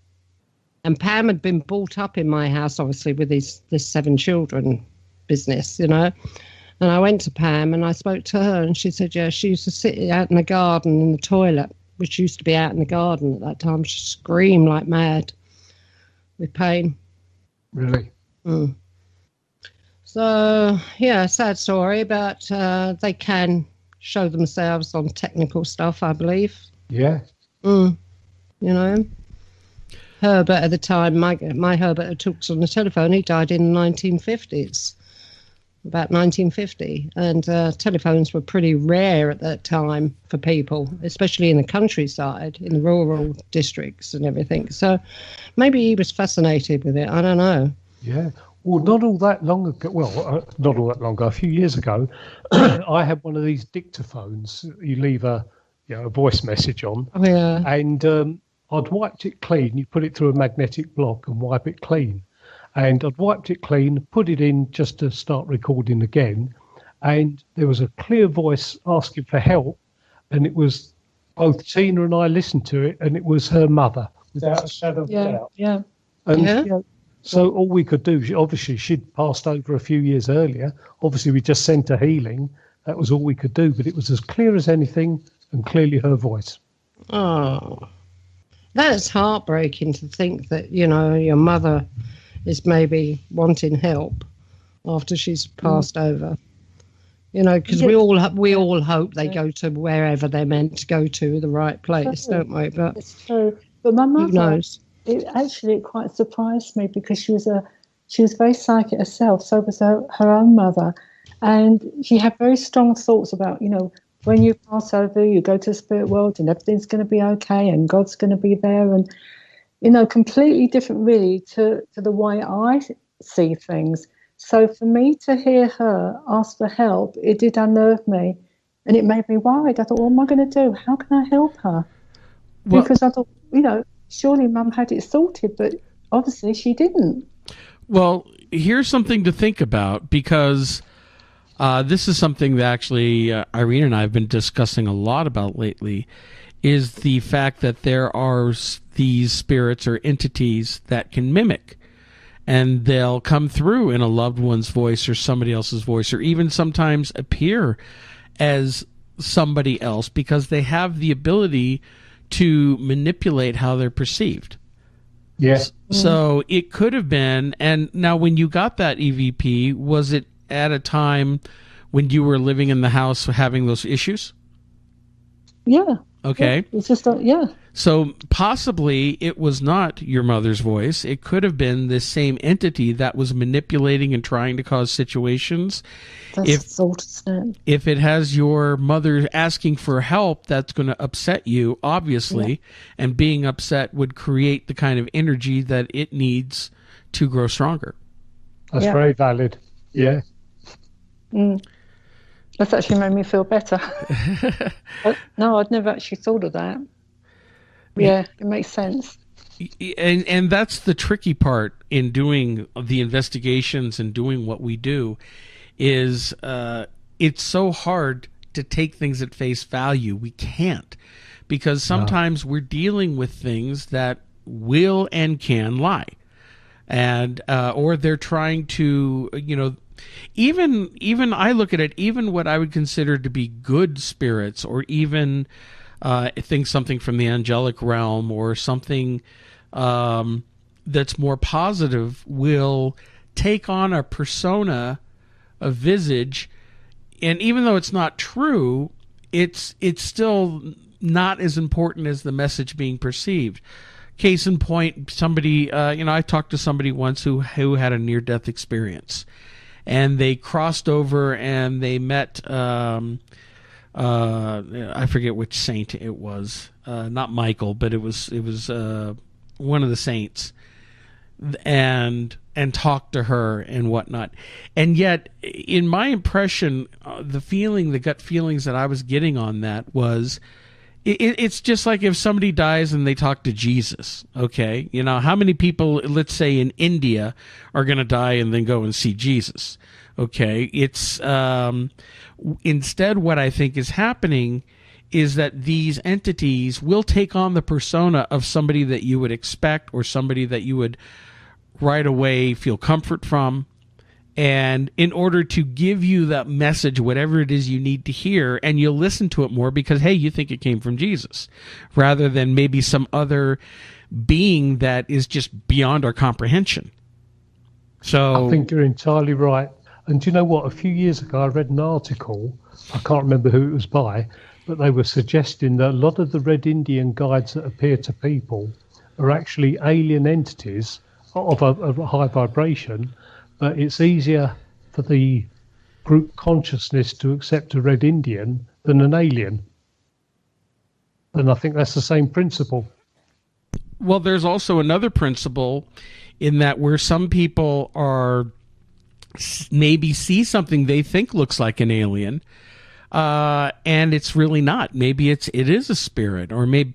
And Pam had been brought up in my house, obviously, with this 7 children business, you know. And I went to Pam and I spoke to her, and she said, yeah, she used to sit out in the garden in the toilet, which used to be out in the garden at that time. She screamed like mad with pain. Really? Mm. So, yeah, sad story, but they can show themselves on technical stuff, I believe. Yeah. You know. Herbert at the time, my Herbert who talks on the telephone, he died in the 1950s, about 1950. And telephones were pretty rare at that time for people, especially in the countryside, in the rural districts and everything. So maybe he was fascinated with it. I don't know. Yeah. Well, not all that long ago. Well, not all that long ago. A few years ago, I had one of these dictaphones. You leave a voice message on. Oh, yeah. And I'd wiped it clean. You put it through a magnetic block and wipe it clean. And I'd wiped it clean, put it in just to start recording again. And there was a clear voice asking for help. And it was both Tina and I listened to it, and it was her mother, without a shadow of doubt. Yeah. And so all we could do, obviously she'd passed over a few years earlier. Obviously we just sent her healing. That was all we could do. But it was as clear as anything, and clearly her voice. Oh. That's heartbreaking to think that, you know, your mother is maybe wanting help after she's passed over. You know, because we all hope they go to wherever they're meant to go to, the right place, don't we? But it's true. But my mother, who knows? It quite surprised me, because she was very psychic herself. So was her own mother, and she had very strong thoughts about, you know, when you pass over, you go to the spirit world and everything's going to be okay and God's going to be there. And, you know, completely different really to the way I see things. So for me to hear her ask for help, it did unnerve me, and it made me worried. I thought, what am I going to do? How can I help her? Well, because I thought, you know, surely Mum had it sorted, but obviously she didn't. Well, here's something to think about, because this is something that actually Irene and I have been discussing a lot about lately, is the fact that there are these spirits or entities that can mimic, and they'll come through in a loved one's voice or somebody else's voice, or even sometimes appear as somebody else, because they have the ability to manipulate how they're perceived. Yes. So it could have been, and now when you got that EVP, was it at a time when you were living in the house having those issues? Yeah. Okay. Yeah, it's just, So possibly it was not your mother's voice. It could have been this same entity that was manipulating and trying to cause situations. If it has your mother asking for help, that's going to upset you, obviously. Yeah. And being upset would create the kind of energy that it needs to grow stronger. That's very valid. Yeah. That's actually made me feel better. No, I'd never actually thought of that. Yeah, it makes sense. And that's the tricky part in doing the investigations and doing what we do, is it's so hard to take things at face value. We can't, because sometimes we're dealing with things that will and can lie, and or they're trying to, you know, even I look at it, even what I would consider to be good spirits, or even I think something from the angelic realm or something that's more positive, will take on a persona, a visage, and even though it's not true, it's still not as important as the message being perceived. Case in point, somebody, I talked to somebody once who had a near-death experience, and they crossed over and they met, I forget which saint it was, not Michael, but it was one of the saints, and talked to her and whatnot. And yet, in my impression, the gut feelings that I was getting on that was, it's just like if somebody dies and they talk to Jesus, okay? You know, how many people, let's say in India, are going to die and then go and see Jesus, okay? It's, instead what I think is happening is that these entities will take on the persona of somebody that you would expect or somebody that you would right away feel comfort from. And in order to give you that message, whatever it is you need to hear, and you'll listen to it more because, hey, you think it came from Jesus, rather than maybe some other being that is just beyond our comprehension. So I think you're entirely right. And do you know what? A few years ago, I read an article, I can't remember who it was by, but they were suggesting that a lot of the Red Indian guides that appear to people are actually alien entities of a high vibration, but it's easier for the group consciousness to accept a Red Indian than an alien. And I think that's the same principle. Well, there's also another principle in that where some people are maybe see something they think looks like an alien, and it's really not. Maybe it is a spirit, or maybe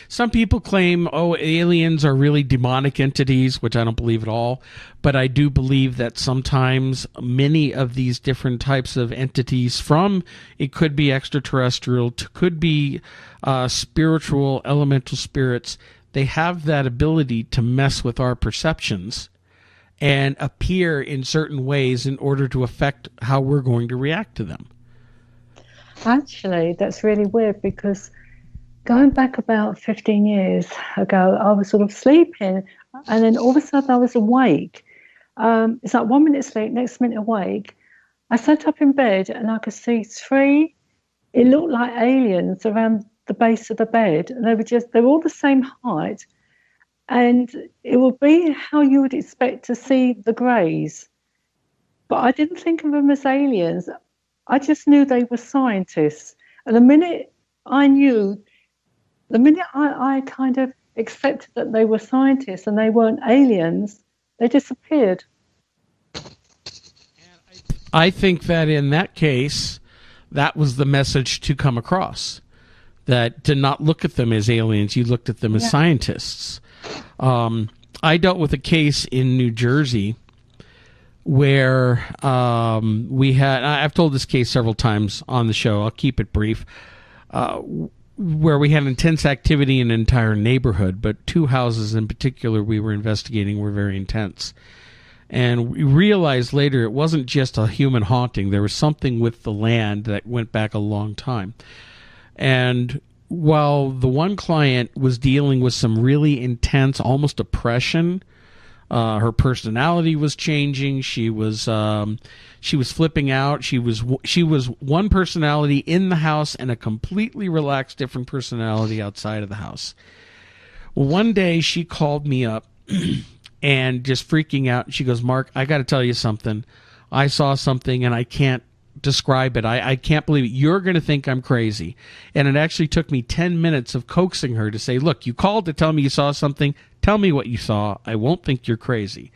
some people claim, oh, aliens are really demonic entities, which I don't believe at all. But I do believe that sometimes many of these different types of entities, from it could be extraterrestrial, to could be spiritual, elemental spirits, they have that ability to mess with our perceptions and appear in certain ways in order to affect how we're going to react to them. Actually, that's really weird, because going back about 15 years ago, I was sort of sleeping, and then all of a sudden I was awake. It's like 1 minute sleep, next minute awake. I sat up in bed and I could see three, it looked like aliens around the base of the bed, and they were all the same height, and it would be how you would expect to see the greys. But I didn't think of them as aliens. I just knew they were scientists. And the minute I kind of accepted that they were scientists and they weren't aliens, they disappeared. I think that in that case, that was the message to come across. That to not look at them as aliens, you looked at them as scientists. I dealt with a case in New Jersey where we had, I've told this case several times on the show, I'll keep it brief, where we had intense activity in an entire neighborhood, but two houses in particular we were investigating were very intense. And we realized later it wasn't just a human haunting, there was something with the land that went back a long time. And while the one client was dealing with some really intense, almost oppression, her personality was changing. She was flipping out. She was one personality in the house and a completely relaxed, different personality outside of the house. Well, one day she called me up and just freaking out. She goes, "Mark, I got to tell you something. I saw something and I can't describe it. I can't believe it. You're going to think I'm crazy." And it actually took me 10 minutes of coaxing her to say, "Look, you called to tell me you saw something. Tell me what you saw. I won't think you're crazy."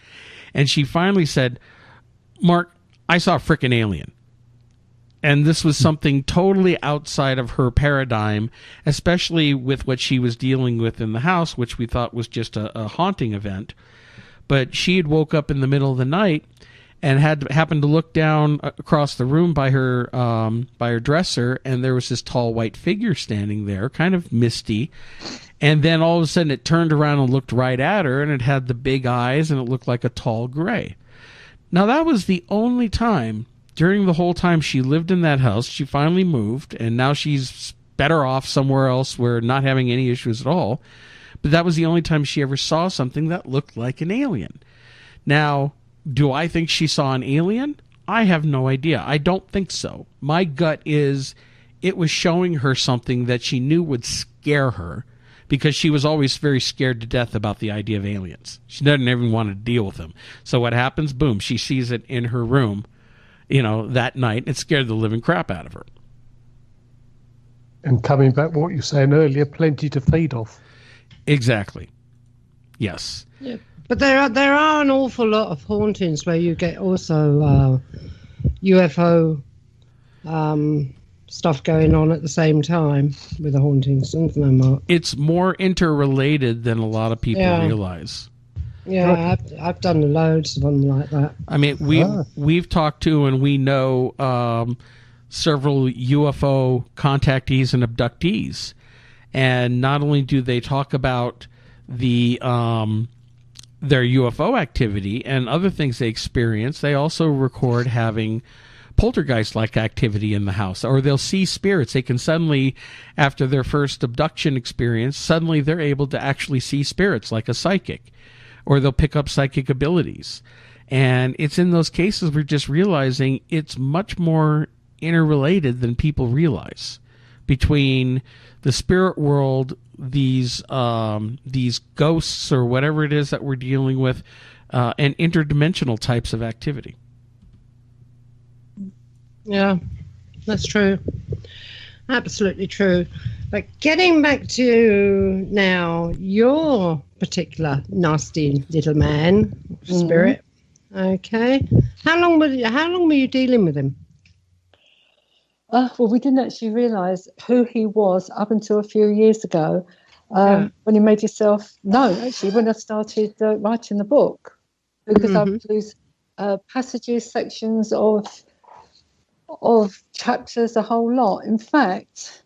And she finally said, "Mark, I saw a frickin' alien." And this was something totally outside of her paradigm, especially with what she was dealing with in the house, which we thought was just a haunting event. But she had woke up in the middle of the night and happened to look down across the room by her dresser, and there was this tall white figure standing there, kind of misty. And then all of a sudden it turned around and looked right at her, and it had the big eyes, and it looked like a tall gray. Now, that was the only time during the whole time she lived in that house. She finally moved, and now she's better off somewhere else where not having any issues at all. But that was the only time she ever saw something that looked like an alien. Now, do I think she saw an alien? I have no idea. I don't think so. My gut is it was showing her something that she knew would scare her, because she was always very scared to death about the idea of aliens. She doesn't even want to deal with them. So what happens? Boom, she sees it in her room, that night. It scared the living crap out of her. And coming back to what you were saying earlier, plenty to feed off. Exactly. Yes. Yeah. But there are an awful lot of hauntings where you get also UFO stuff going on at the same time with the hauntings, isn't there, Mark? It's more interrelated than a lot of people realize. Yeah, I've done loads of them like that. I mean, we've talked to, and we know several UFO contactees and abductees. And not only do they talk about the their UFO activity and other things they experience, they also record having poltergeist-like activity in the house, or they'll see spirits. They can suddenly, after their first abduction experience, suddenly they're able to actually see spirits like a psychic, or they'll pick up psychic abilities. And it's in those cases we're just realizing it's much more interrelated than people realize between the spirit world, these ghosts or whatever it is that we're dealing with, and interdimensional types of activity. Yeah, that's true. Absolutely true. But getting back to now, your particular nasty little man, spirit. Okay. How long were you dealing with him? Well, we didn't actually realise who he was up until a few years ago, when he made himself known. Actually, when I started writing the book, because I would lose passages, sections of chapters, a whole lot. In fact,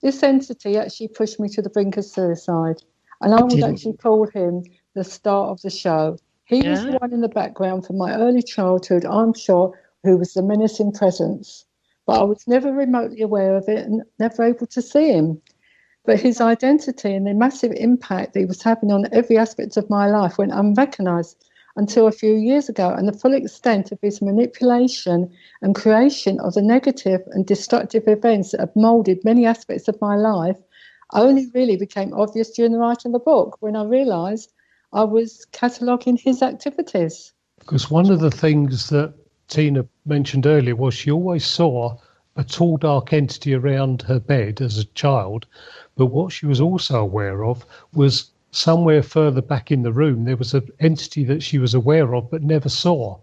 this entity actually pushed me to the brink of suicide, and I would actually call him the star of the show. He was the one in the background from my early childhood, I'm sure, who was the menacing presence. But I was never remotely aware of it and never able to see him. But his identity and the massive impact that he was having on every aspect of my life went unrecognised until a few years ago, and the full extent of his manipulation and creation of the negative and destructive events that have moulded many aspects of my life only really became obvious during the writing of the book, when I realised I was cataloguing his activities. Because one of the things that Tina mentioned earlier was she always saw a tall, dark entity around her bed as a child, but what she was also aware of was somewhere further back in the room there was an entity that she was aware of but never saw,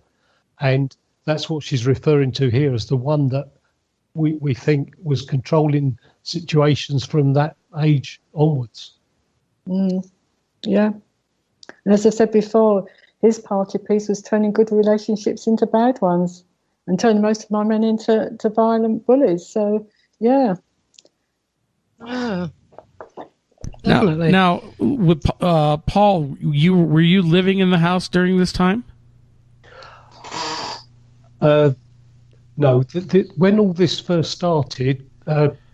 and that's what she's referring to here as the one that we think was controlling situations from that age onwards. Yeah. And as I said before, his party piece was turning good relationships into bad ones and turning most of my men into violent bullies. So, yeah. Now, with Paul, were you living in the house during this time? No. When all this first started,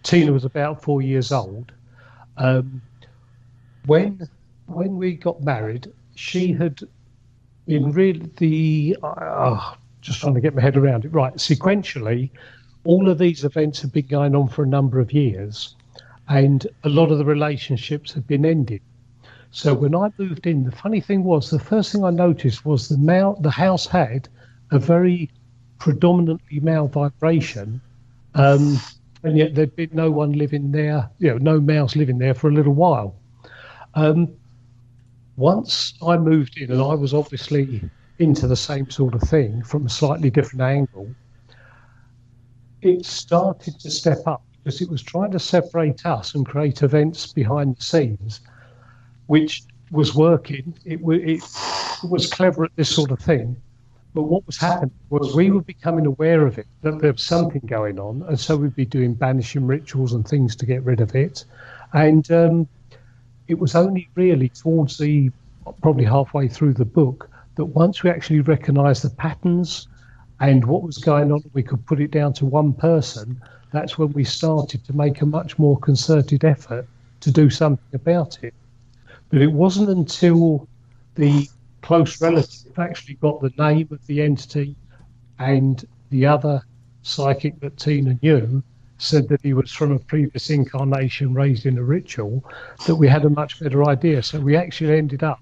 Tina was about 4 years old. When we got married, she had been really just trying to get my head around it. Right, sequentially, all of these events have been going on for a number of years, and a lot of the relationships have been ended. So when I moved in, the funny thing was, the first thing I noticed was the house had a very predominantly male vibration, and yet there'd been no one living there, no males living there for a little while. Once I moved in, and I was obviously into the same sort of thing from a slightly different angle, it started to step up because it was trying to separate us and create events behind the scenes, which was working. It was clever at this sort of thing. But what was happening was we were becoming aware of it, that there was something going on, and so we'd be doing banishing rituals and things to get rid of it. And it was only really towards probably halfway through the book that once we actually recognised the patterns and what was going on, we could put it down to one person. That's when we started to make a much more concerted effort to do something about it. But it wasn't until the close relative actually got the name of the entity, and the other psychic that Tina knew said that he was from a previous incarnation raised in a ritual, that we had a much better idea. So we actually ended up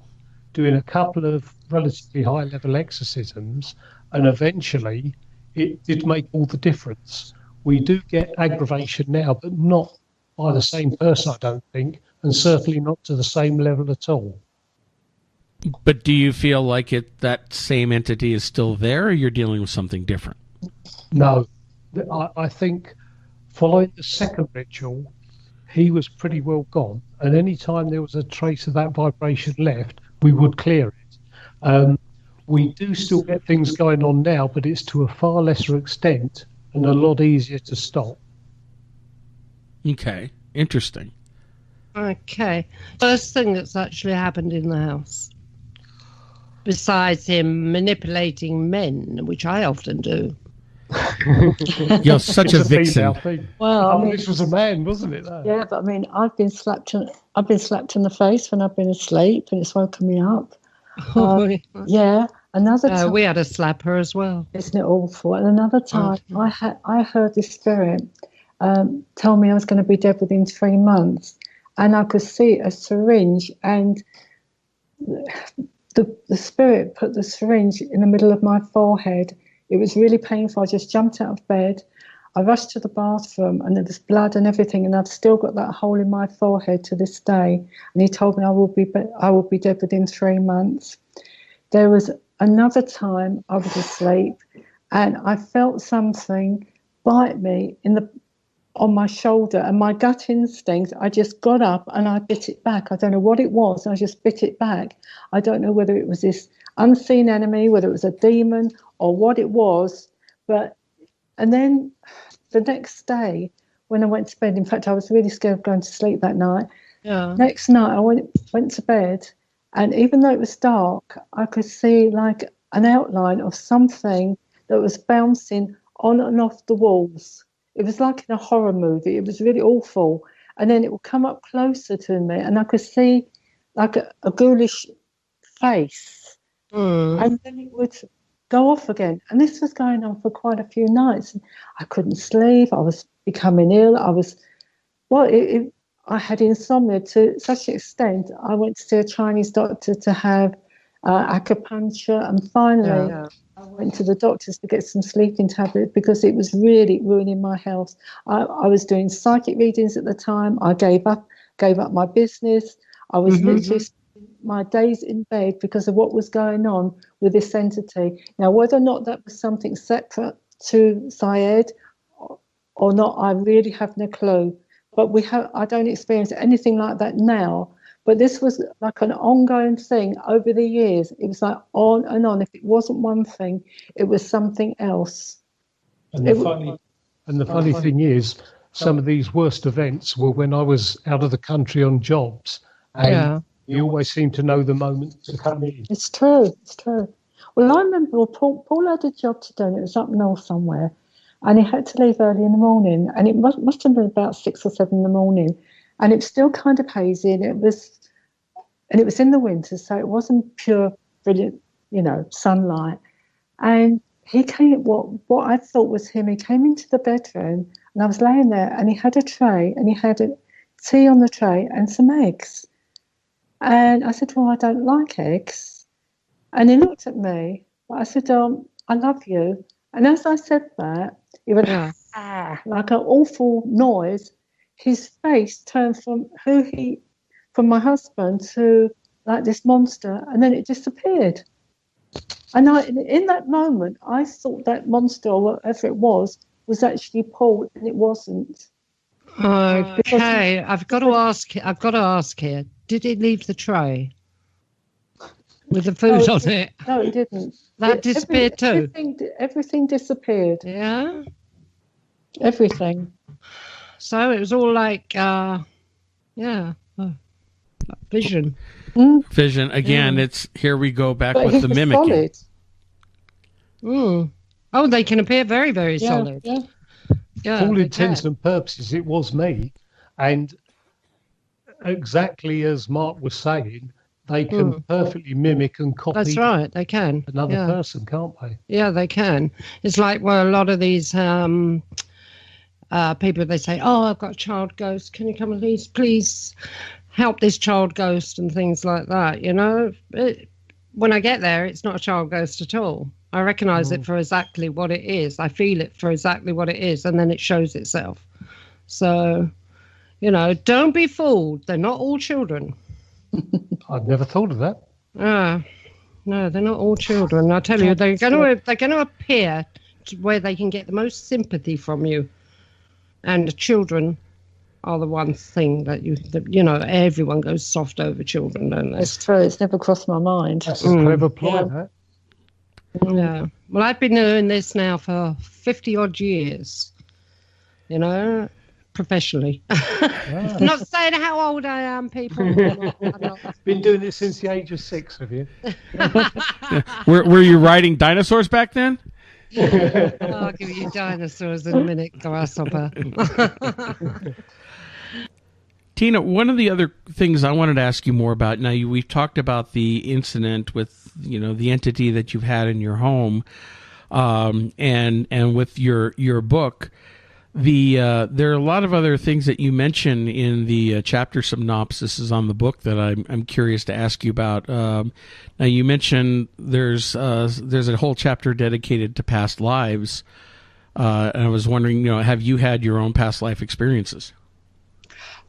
doing a couple of relatively high-level exorcisms, and eventually it did make all the difference. We do get aggravation now, but not by the same person, I don't think, and certainly not to the same level at all. But do you feel like that same entity is still there, or you're dealing with something different? No. I think following the second ritual, he was pretty well gone, and any time there was a trace of that vibration left, we would clear it. We do still get things going on now, but it's to a far lesser extent, and a lot easier to stop. Okay, interesting. Okay. First thing that's actually happened in the house, besides him manipulating men, which I often do. You're such a It's female vixen. thing. Well, I mean, This was a man, wasn't it? Though? yeah, but I mean, I've been slapped in the face when I've been asleep, and it's woken me up. Yeah, another time. We had a slapper as well. Isn't it awful? And another time, I heard this spirit tell me I was going to be dead within 3 months, and I could see a syringe, and the spirit put the syringe in the middle of my forehead. It was really painful. I just jumped out of bed. I rushed to the bathroom, and there was blood and everything, and I've still got that hole in my forehead to this day. And he told me I will be dead within 3 months. There was another time I was asleep, and I felt something bite me on my shoulder, and my gut instinct, I just got up and I bit it back. I don't know what it was. I just bit it back. I don't know whether it was this unseen enemy, whether it was a demon or what it was. And then the next day when I went to bed, in fact, I was really scared of going to sleep that night. Yeah. Next night I went to bed, and even though it was dark, I could see like an outline of something that was bouncing on and off the walls. It was like in a horror movie. It was really awful. And then it would come up closer to me, and I could see like a ghoulish face. And then it would go off again. And this was going on for quite a few nights. I couldn't sleep. I was becoming ill. I had insomnia to such an extent. I went to see a Chinese doctor to have acupuncture, and finally I went to the doctors to get some sleeping tablets because it was really ruining my health. I was doing psychic readings at the time. I gave up my business. I was literally my days in bed because of what was going on with this entity. Now, whether or not that was something separate to Syed or not, I really have no clue. But I don't experience anything like that now. But this was like an ongoing thing over the years. It was like on and on. If it wasn't one thing, it was something else. And the funny thing is, some of these worst events were when I was out of the country on jobs. And you always seem to know the moment to come in. It's true. Well, I remember Paul had a job to do, and it was up north somewhere. And he had to leave early in the morning. And it must have been about 6 or 7 in the morning. And it was still kind of hazy, and it was in the winter, so it wasn't pure, brilliant, sunlight. And he came, what I thought was him, he came into the bedroom, and I was laying there, and he had a tray, and he had a tea on the tray and some eggs. And I said, well, I don't like eggs. And he looked at me. I said, I love you. And as I said that, he went, like an awful noise. His face turned from my husband to like this monster, and then it disappeared. And in that moment, I thought that monster or whatever it was actually Paul, and it wasn't. Okay, I've got to ask here. Did it leave the tray with the food on it? No, it didn't. That disappeared too. Everything disappeared. Yeah. Everything. So it was all like, vision. Vision again. It's here we go back with the mimicking. Solid. Oh, they can appear very, very solid. Yeah. Yeah, For all intents and purposes, it was me, and exactly as Mark was saying, they can perfectly mimic and copy. That's right, they can. Another person, can't they? Yeah, they can. It's like, well, a lot of these people, they say, oh, I've got a child ghost. Can you come and please help this child ghost and things like that, when I get there, it's not a child ghost at all. I recognize it for exactly what it is. I feel it for exactly what it is, and then it shows itself. So, don't be fooled. They're not all children. I'd never thought of that. No, they're not all children. I tell you, they're going to appear to where they can get the most sympathy from you. And the children are the one thing that everyone goes soft over children, don't they? It's true. It's never crossed my mind. That's a clever ploy, that. Yeah. Well, I've been doing this now for 50 odd years, professionally. I'm not saying how old I am, people. I'm not. Been doing it since the age of 6, have you? Were you riding dinosaurs back then? I'll give you dinosaurs in a minute, grasshopper. Tina, one of the other things I wanted to ask you more about, now we've talked about the incident with, the entity that you've had in your home, and with your book. There are a lot of other things that you mention in the chapter synopsis on the book that I'm curious to ask you about. Now you mentioned there's a whole chapter dedicated to past lives, and I was wondering, have you had your own past life experiences?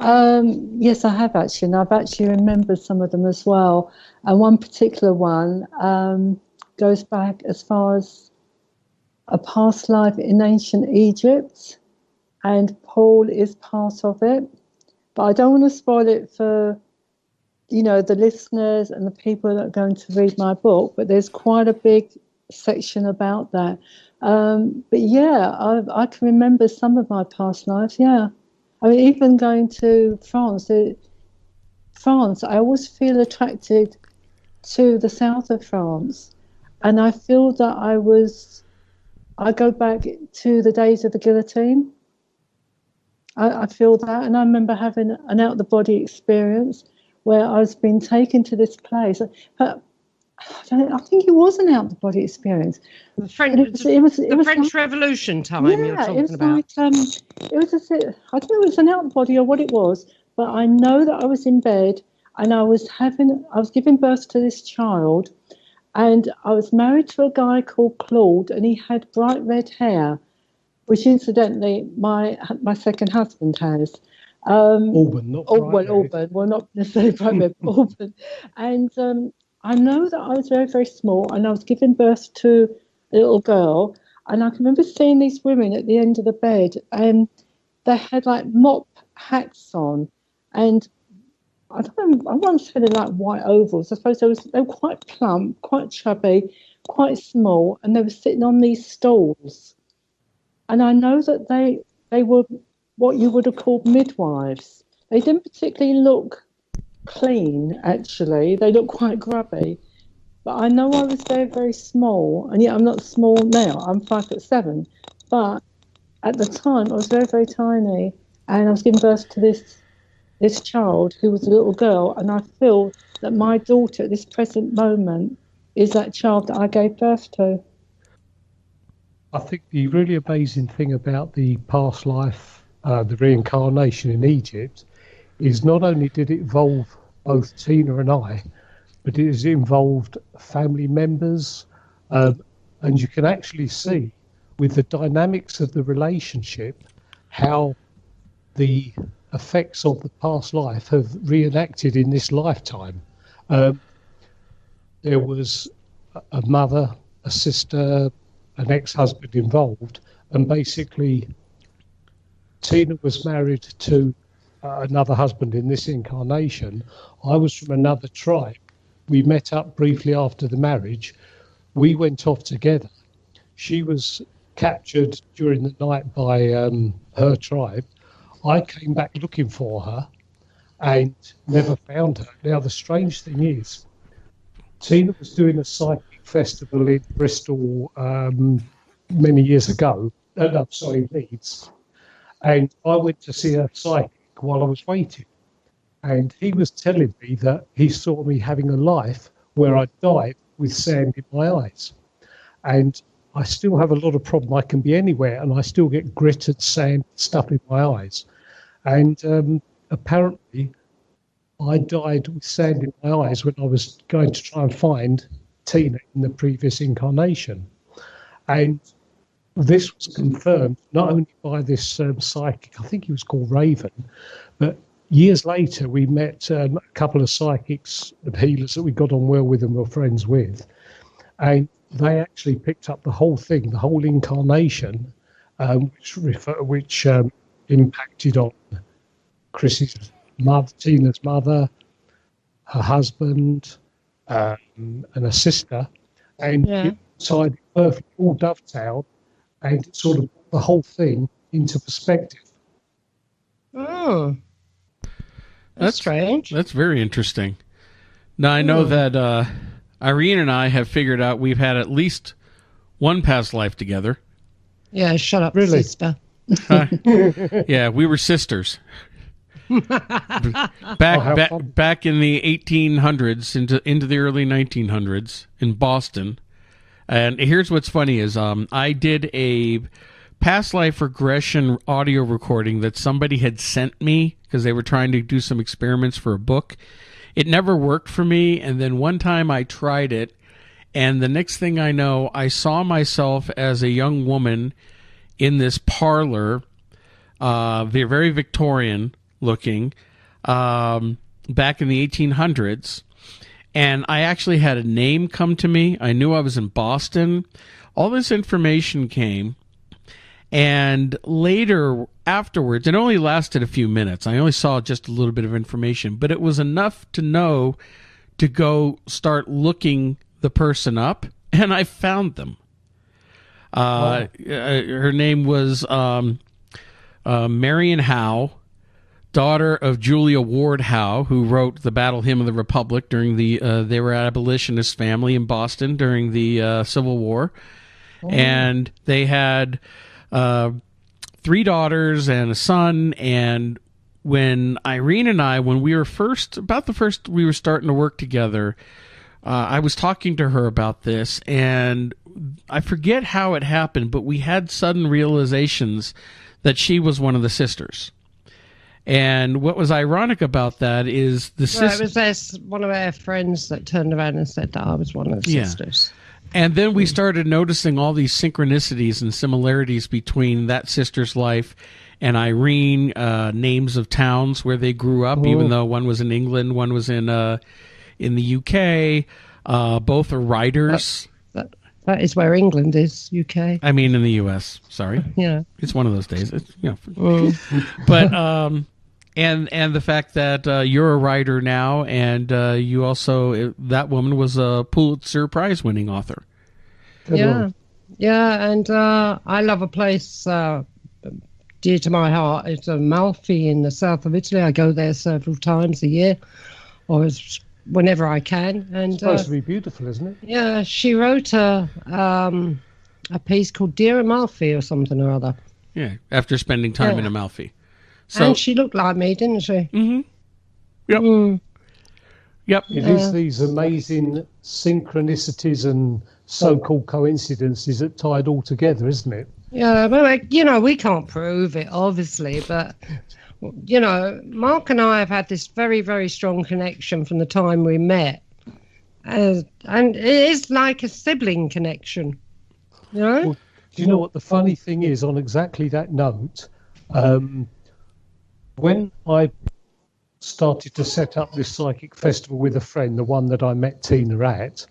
Yes, I have actually, and I've actually remembered some of them as well. And one particular one goes back as far as a past life in ancient Egypt, and Paul is part of it. But I don't want to spoil it for, the listeners and the people that are going to read my book, but there's quite a big section about that. But yeah, I can remember some of my past lives, yeah. I mean, even going to France, I always feel attracted to the south of France. And I feel that I go back to the days of the guillotine. I feel that. And I remember having an out-the-body experience where I was being taken to this place. But I think it was an out-the-body experience. The French Revolution time you're talking about. It was I don't know if it was an out-the-body or what it was, but I know that I was in bed and I was giving birth to this child, and I was married to a guy called Claude, and he had bright red hair, which incidentally my second husband has. Auburn, not bright. Auburn. Well, not necessarily bright red, Auburn. And I know that I was very, very small, and I was giving birth to a little girl, and I can remember seeing these women at the end of the bed, and they had like mop hats on, and I once had like white ovals. I suppose they were quite plump, quite chubby, quite small, and they were sitting on these stools. And I know that they were what you would have called midwives. They didn't particularly look clean, actually. They looked quite grubby. But I know I was very, very small, and yet I'm not small now. I'm 5'7", but at the time I was very, very tiny, and I was giving birth to this child who was a little girl, and I feel that my daughter at this present moment is that child that I gave birth to. I think the really amazing thing about the past life, the reincarnation in Egypt, is not only did it involve both Tina and I, but it has involved family members, and you can actually see with the dynamics of the relationship how the effects of the past life have reenacted in this lifetime. There was a mother, a sister, an ex-husband involved, and basically Tina was married to another husband in this incarnation. I was from another tribe. We met up briefly after the marriage. We went off together. She was captured during the night by her tribe. I came back looking for her and never found her. Now, the strange thing is, Tina was doing a psychic festival in Bristol many years ago. Leeds. And I went to see a psychic while I was waiting. And he was telling me that he saw me having a life where I died with sand in my eyes. And I still have a lot of problem. I can be anywhere and I still get grit and sand stuff in my eyes. And apparently I died with sand in my eyes when I was going to try and find Tina in the previous incarnation. And this was confirmed not only by this psychic, I think he was called Raven, but years later we met a couple of psychics and healers that we got on well with and were friends with. And they actually picked up the whole thing, the whole incarnation, which impacted on Chris's mother, Tina's mother, her husband, and a sister. And tied it perfectly, all dovetailed, and it sort of put the whole thing into perspective. Oh, that's strange. That's very interesting. Now, I know that Irene and I have figured out we've had at least one past life together. Yeah, shut up, Really? sister. Yeah, we were sisters. Back in the 1800s into the early 1900s in Boston. And here's what's funny is I did a past life regression audio recording that somebody had sent me because they were trying to do some experiments for a book. It never worked for me, and then one time I tried it, and the next thing I know, I saw myself as a young woman in this parlor, very Victorian looking, back in the 1800s, and I actually had a name come to me. I knew I was in Boston. All this information came, and later, afterwards, it only lasted a few minutes. I only saw just a little bit of information, but it was enough to know to go start looking the person up, and I found them. Her name was Marion Howe, daughter of Julia Ward Howe, who wrote the Battle Hymn of the Republic during they were an abolitionist family in Boston during the Civil War. And they had 3 daughters and a son, and when Irene and I, when we were we were starting to work together, I was talking to her about this, and I forget how it happened, but we had sudden realizations that she was one of the sisters. And what was ironic about that is it was one of our friends that turned around and said that I was one of the sisters. And then we started noticing all these synchronicities and similarities between that sister's life and Irene, names of towns where they grew up, even though one was in England, one was in the UK. Both are writers. That is where England is, UK. I mean, in the US. Sorry. Yeah. It's one of those days. But and the fact that you're a writer now, and you also, that woman was a Pulitzer Prize winning author. Yeah, and I love a place dear to my heart. It's Amalfi in the south of Italy. I go there several times a year, or whenever I can. And it's supposed to be beautiful, isn't it? Yeah, she wrote a piece called Dear Amalfi or something or other. Yeah, after spending time in Amalfi. So, and she looked like me, didn't she? Mm-hmm. Yep. Yep. It is these amazing synchronicities and so-called coincidences that tie it all together, isn't it? Yeah, but we can't prove it, obviously, but Mark and I have had this very, very strong connection from the time we met, and it is like a sibling connection. Well, do you know what the funny thing is? On exactly that note, when I started to set up this psychic festival with a friend, the one that I met Tina at,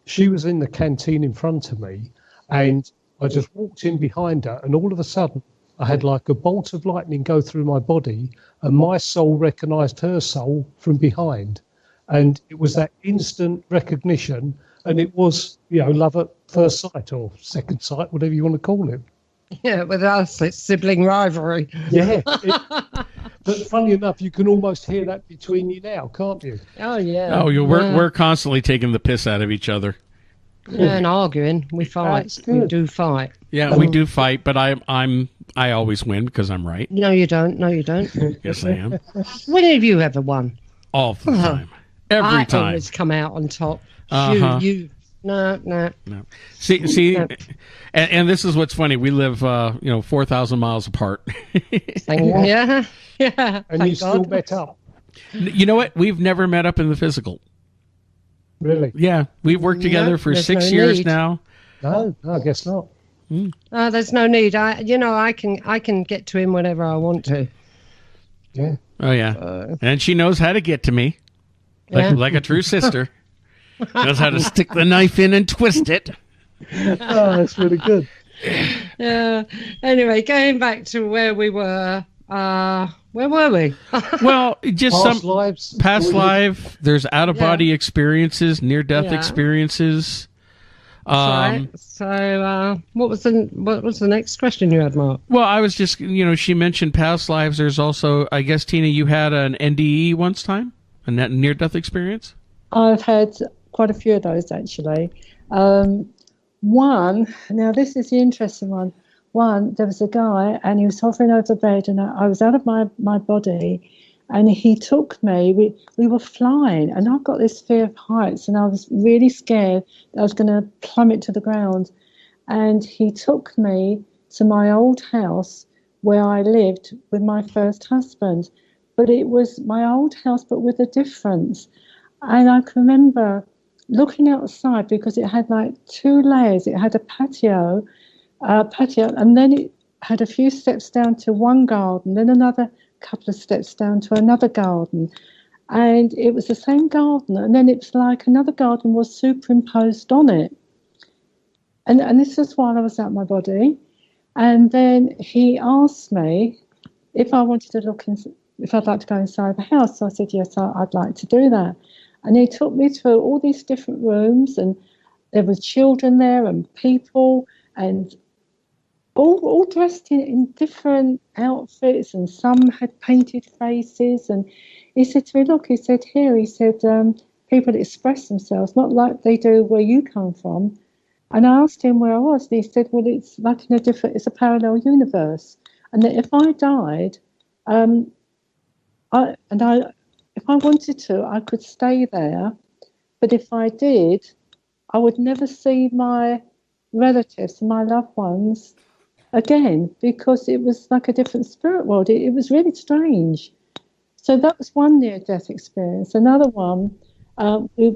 she was in the canteen in front of me, and I just walked in behind her, and all of a sudden I had like a bolt of lightning go through my body, and my soul recognised her soul from behind. And it was that instant recognition, and it was, love at first sight or second sight, whatever you want to call it. Yeah, with us, it's sibling rivalry. Yeah. But funny enough, you can almost hear that between you now, can't you? Oh, yeah. Oh, we're constantly taking the piss out of each other. Yeah, and arguing. We fight. We do fight. Yeah, we do fight, but I always win because I'm right. No, you don't. No, you don't. Yes, I am. When have you ever won? All the time. Every time. I always come out on top. Uh-huh. You. No. See, and this is what's funny. We live, 4,000 miles apart. Yeah. And you still met up. You know what? We've never met up in the physical. Really? Yeah, we've worked together for 6 years now. No, I guess not. There's no need. I can get to him whenever I want to. Yeah. Oh yeah, and she knows how to get to me, like a true sister. Knows how to stick the knife in and twist it. Oh, that's really good. Yeah. Anyway, going back to where we were. Where were we? Well, just past life. There's out of body experiences, near death experiences. Right. So, what was the next question you had, Mark? Well, I was just, she mentioned past lives. There's also, I guess, Tina, you had an NDE once time, a near-death experience? I've had quite a few of those, actually. One, now this is the interesting one. One, there was a guy, and he was hovering over the bed, and I was out of my body, and he took me. We were flying, and I've got this fear of heights, and I was really scared that I was going to plummet to the ground. And he took me to my old house where I lived with my first husband. But it was my old house, but with a difference. And I can remember looking outside because it had like 2 layers. It had a patio, and then it had a few steps down to one garden, then another couple of steps down to another garden. And it was the same garden, and then it was like another garden was superimposed on it. And this was while I was out of my body. And then he asked me if I wanted to if I'd like to go inside the house. So I said, yes, I'd like to do that. And he took me through all these different rooms, and there were children there and people, and all dressed in different outfits, and some had painted faces. And he said to me, look, he said, here, he said, people express themselves, not like they do where you come from. And I asked him where I was, and he said, well, it's like it's a parallel universe. And that if I died, if I wanted to, I could stay there. But if I did, I would never see my relatives, my loved ones again, because it was like a different spirit world. It was really strange. So that was one near-death experience. Another one, we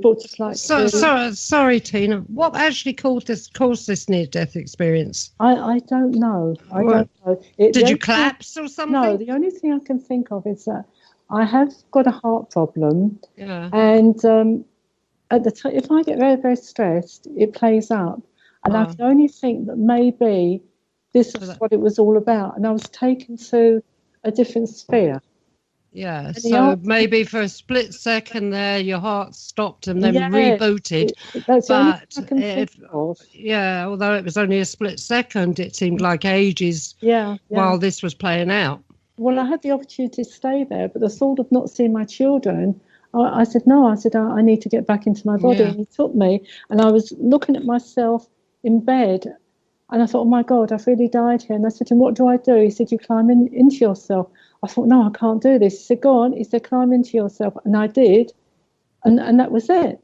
bought just like... Sorry, Tina. What actually caused this near-death experience? I don't know. I don't know. Did you collapse or something? No, the only thing I can think of is that I have got a heart problem. Yeah. And at the time, if I get very, very stressed, it plays up. And I can only think that maybe this is what it was all about. And I was taken to a different sphere. Yeah, so maybe for a split second there, your heart stopped and then rebooted. That's but I can think of. Yeah, although it was only a split second, it seemed like ages while this was playing out. Well, I had the opportunity to stay there, but the thought of not seeing my children, I said, no, I need to get back into my body. Yeah. And he took me, and I was looking at myself in bed, and I thought, oh my God, I've really died here. And I said to him, what do I do? He said, you climb into yourself. I thought, no, I can't do this. He said, go on. He said, climb into yourself. And I did. And that was it.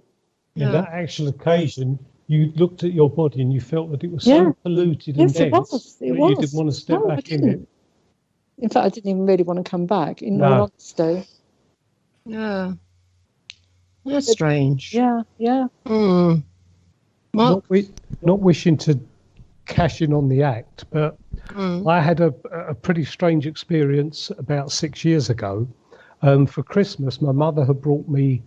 Yeah, that actual occasion, you looked at your body and you felt that it was so polluted and dense that you didn't want to step back in it. In fact, I didn't even really want to come back, in all honesty. Yeah. That's strange. Yeah. Mm. Not wishing to cash in on the act, but I had a pretty strange experience about 6 years ago. For Christmas, my mother had brought me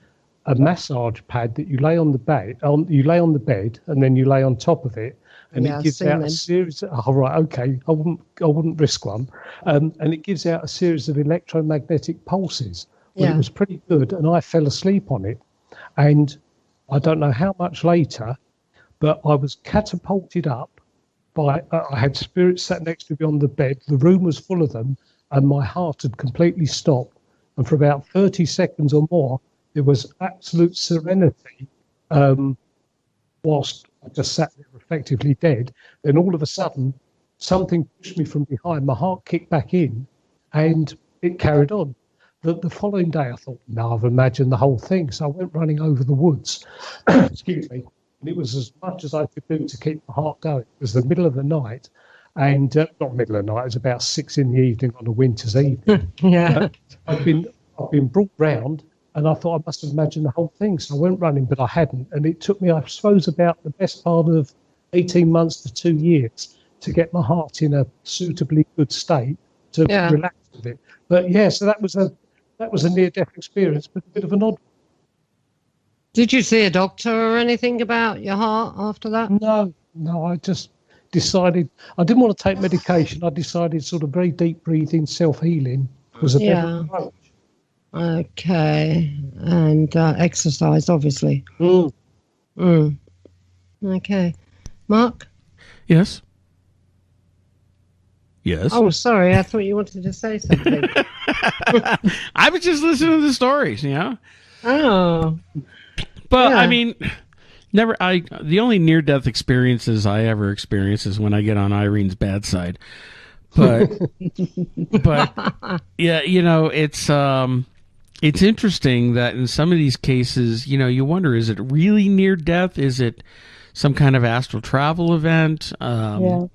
a massage pad that you lay on the bed, and then you lay on top of it, and it gives out a series. Oh, right, okay, I wouldn't risk one. And it gives out a series of electromagnetic pulses. Well, it was pretty good, and I fell asleep on it. And I don't know how much later, but I was catapulted up. I had spirits sat next to me on the bed. The room was full of them, and my heart had completely stopped. And for about 30 seconds or more, there was absolute serenity, whilst I just sat there effectively dead. Then all of a sudden, something pushed me from behind. My heart kicked back in, and it carried on. The following day, I thought, no, I've imagined the whole thing. So I went running over the woods. Excuse me. And it was as much as I could do to keep my heart going. It was the middle of the night, and not middle of the night. It was about 6 p.m. on a winter's evening. I've been brought round, and I thought I must have imagined the whole thing. So I went running, but I hadn't. And it took me, I suppose, about the best part of 18 months to 2 years to get my heart in a suitably good state to relax with it. But so that was a near-death experience, but a bit of an odd one. Did you see a doctor or anything about your heart after that? No, I just decided I didn't want to take medication. I decided sort of very deep breathing, self-healing was a better approach. Okay, and exercise, obviously. Okay. Mark? Yes. Yes. Oh, sorry. I thought you wanted to say something. I was just listening to the stories, you know. Oh. But Yeah. I mean, the only near-death experiences I ever experience is when I get on Irene's bad side. But yeah, you know, it's interesting that in some of these cases, you know, you wonder, is it really near death? Is it some kind of astral travel event? Yeah.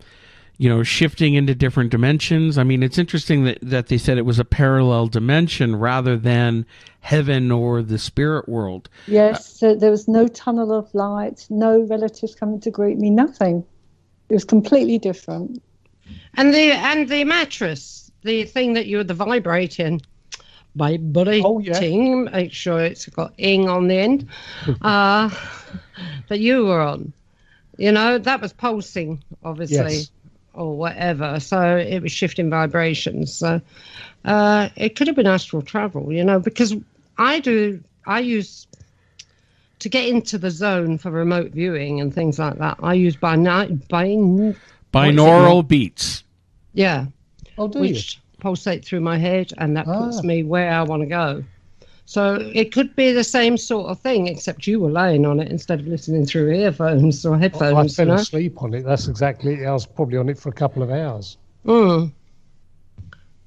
You know, shifting into different dimensions. I mean, it's interesting that they said it was a parallel dimension rather than heaven or the spirit world. Yes, there was no tunnel of light, no relatives coming to greet me, nothing. It was completely different. And the mattress, the thing that the vibrating, vibrating, make sure it's got ing on the end, that you were on. You know, that was pulsing, obviously. Yes. Or whatever, so it was shifting vibrations. So it could have been astral travel, you know, because I use to get into the zone for remote viewing and things like that. I use binaural beats. Yeah, which pulsate through my head, and that puts me where I want to go. So it could be the same sort of thing, except you were laying on it instead of listening through earphones or headphones. I fell asleep on it. That's exactly it. I was probably on it for a couple of hours.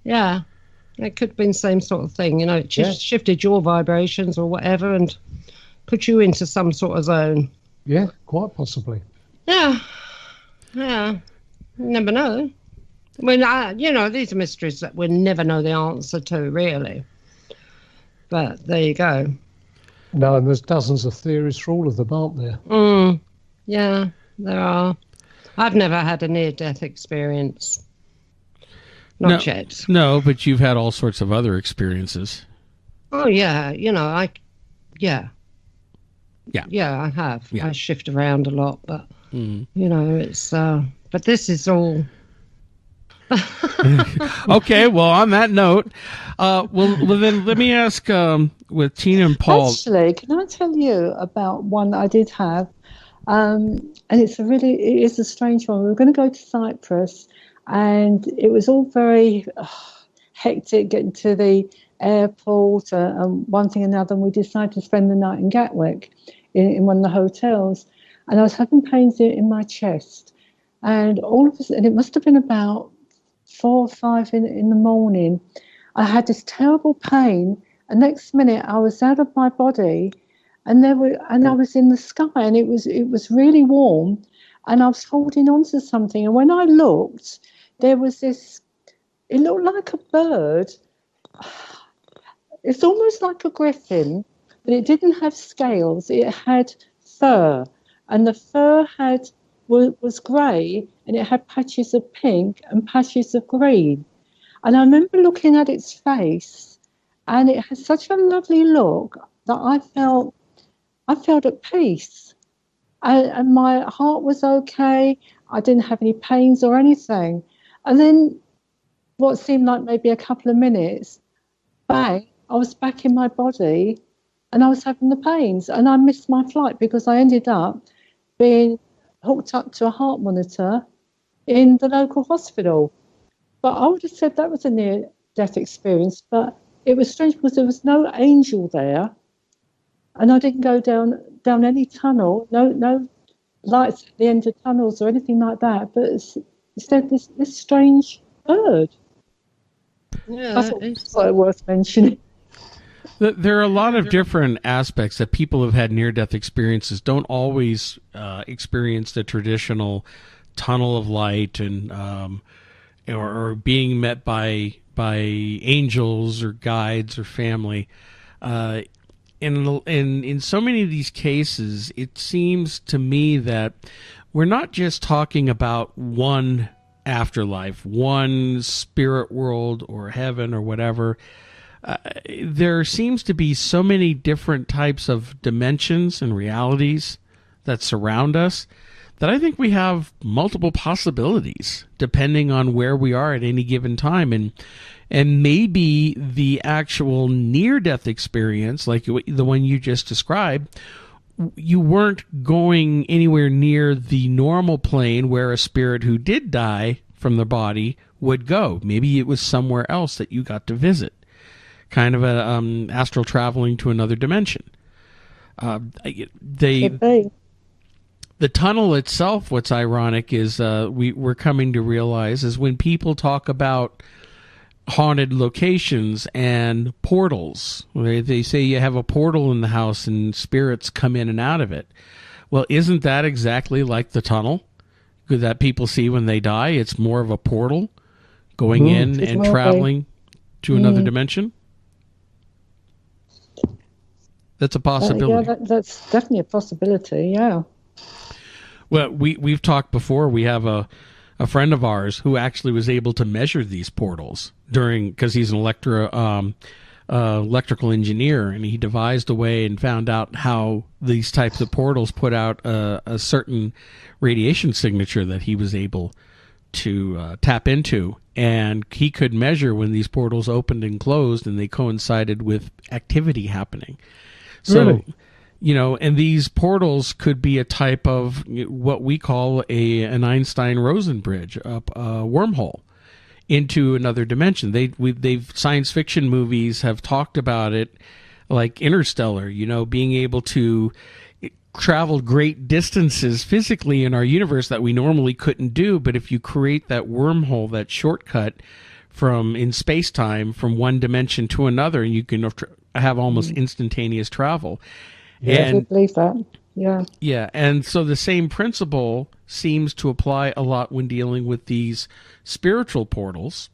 Yeah, it could have been the same sort of thing. You know, it just shifted your vibrations or whatever and put you into some sort of zone. Yeah, quite possibly. Yeah. You never know. I mean, you know, these are mysteries that we'll never know the answer to, really. But there you go. No, and there's dozens of theories for all of them, aren't there? Yeah, there are. I've never had a near-death experience. Not yet. No, but you've had all sorts of other experiences. Oh, yeah. You know, Yeah, I have. Yeah. I shift around a lot, but, you know, it's... but this is all... Okay, well, on that note, well, then let me ask with Tina and Paul. Actually, can I tell you about one I did have? And it is a strange one. We were going to go to Cyprus, and it was all very hectic getting to the airport and one thing and another. And we decided to spend the night in Gatwick in one of the hotels. And I was having pains in my chest, and all of a sudden, it must have been about 4 or 5 in the morning, I had this terrible pain. And next minute, I was out of my body, and I was in the sky, and it was really warm, and I was holding on to something. And when I looked, there was this. It looked like a bird. It's almost like a griffin, but it didn't have scales. It had fur, and the fur was grey, and it had patches of pink and patches of green. And I remember looking at its face, and it had such a lovely look that I felt at peace. And my heart was okay. I didn't have any pains or anything. And then what seemed like maybe a couple of minutes, bang, I was back in my body, and I was having the pains. And I missed my flight because I ended up being hooked up to a heart monitor in the local hospital. But I would have said that was a near-death experience, but it was strange because there was no angel there, and I didn't go down any tunnel, no lights at the end of tunnels or anything like that, but instead this strange bird. Yeah, I thought it was quite worth mentioning. There are a lot of different aspects that people have had near-death experiences don't always experience the traditional tunnel of light and or being met by angels or guides or family. In so many of these cases, it seems to me that we're not just talking about one afterlife, one spirit world or heaven or whatever. There seems to be so many different types of dimensions and realities that surround us that I think we have multiple possibilities depending on where we are at any given time. And maybe the actual near-death experience, like the one you just described, you weren't going anywhere near the normal plane where a spirit who did die from the body would go. Maybe it was somewhere else that you got to visit, kind of a astral traveling to another dimension. The tunnel itself, what's ironic is we're coming to realize is when people talk about haunted locations and portals, they say you have a portal in the house and spirits come in and out of it. Well, isn't that exactly like the tunnel that people see when they die? It's more of a portal going in and traveling to another dimension. That's a possibility. Yeah, that's definitely a possibility, yeah. Well, we've talked before. We have a friend of ours who actually was able to measure these portals because he's an electrical engineer, and he devised a way and found out how these types of portals put out a certain radiation signature that he was able to tap into, and he could measure when these portals opened and closed, and they coincided with activity happening. So, really? And these portals could be a type of what we call an Einstein-Rosen bridge, a wormhole into another dimension. They've science fiction movies have talked about it, like Interstellar, being able to travel great distances physically in our universe that we normally couldn't do. But if you create that wormhole, that shortcut in space-time from one dimension to another, you can have almost instantaneous travel. Yeah, I believe that. Yeah. Yeah, and so the same principle seems to apply a lot when dealing with these spiritual portals,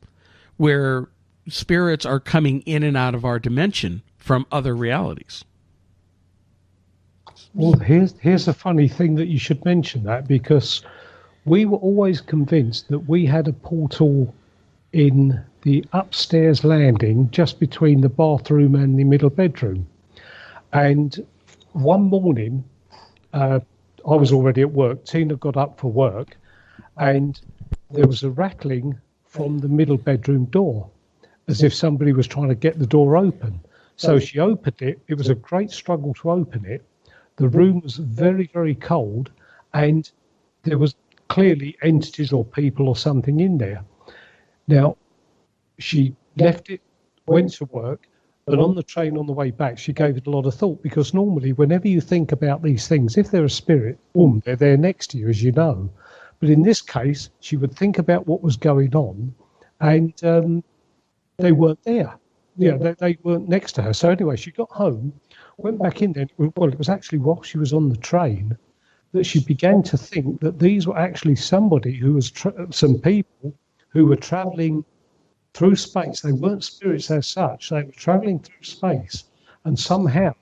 where spirits are coming in and out of our dimension from other realities. Well, here's a funny thing that you should mention that, because we were always convinced that we had a portal in the upstairs landing just between the bathroom and the middle bedroom. And one morning, I was already at work. Tina got up for work, and there was a rattling from the middle bedroom door, as if somebody was trying to get the door open. So she opened it. It was a great struggle to open it. The room was very, very cold, and there was clearly entities or people or something in there. Now, she left it, went to work, and on the train on the way back, she gave it a lot of thought, because normally whenever you think about these things, if they're a spirit, they're there next to you, as you know. But in this case, she would think about what was going on, and they weren't there. They weren't next to her. So anyway, she got home, went back in there. Well, it was actually while she was on the train that she began to think that these were actually somebody who was some people who were travelling through space. They weren't spirits as such. They were travelling through space, and somehow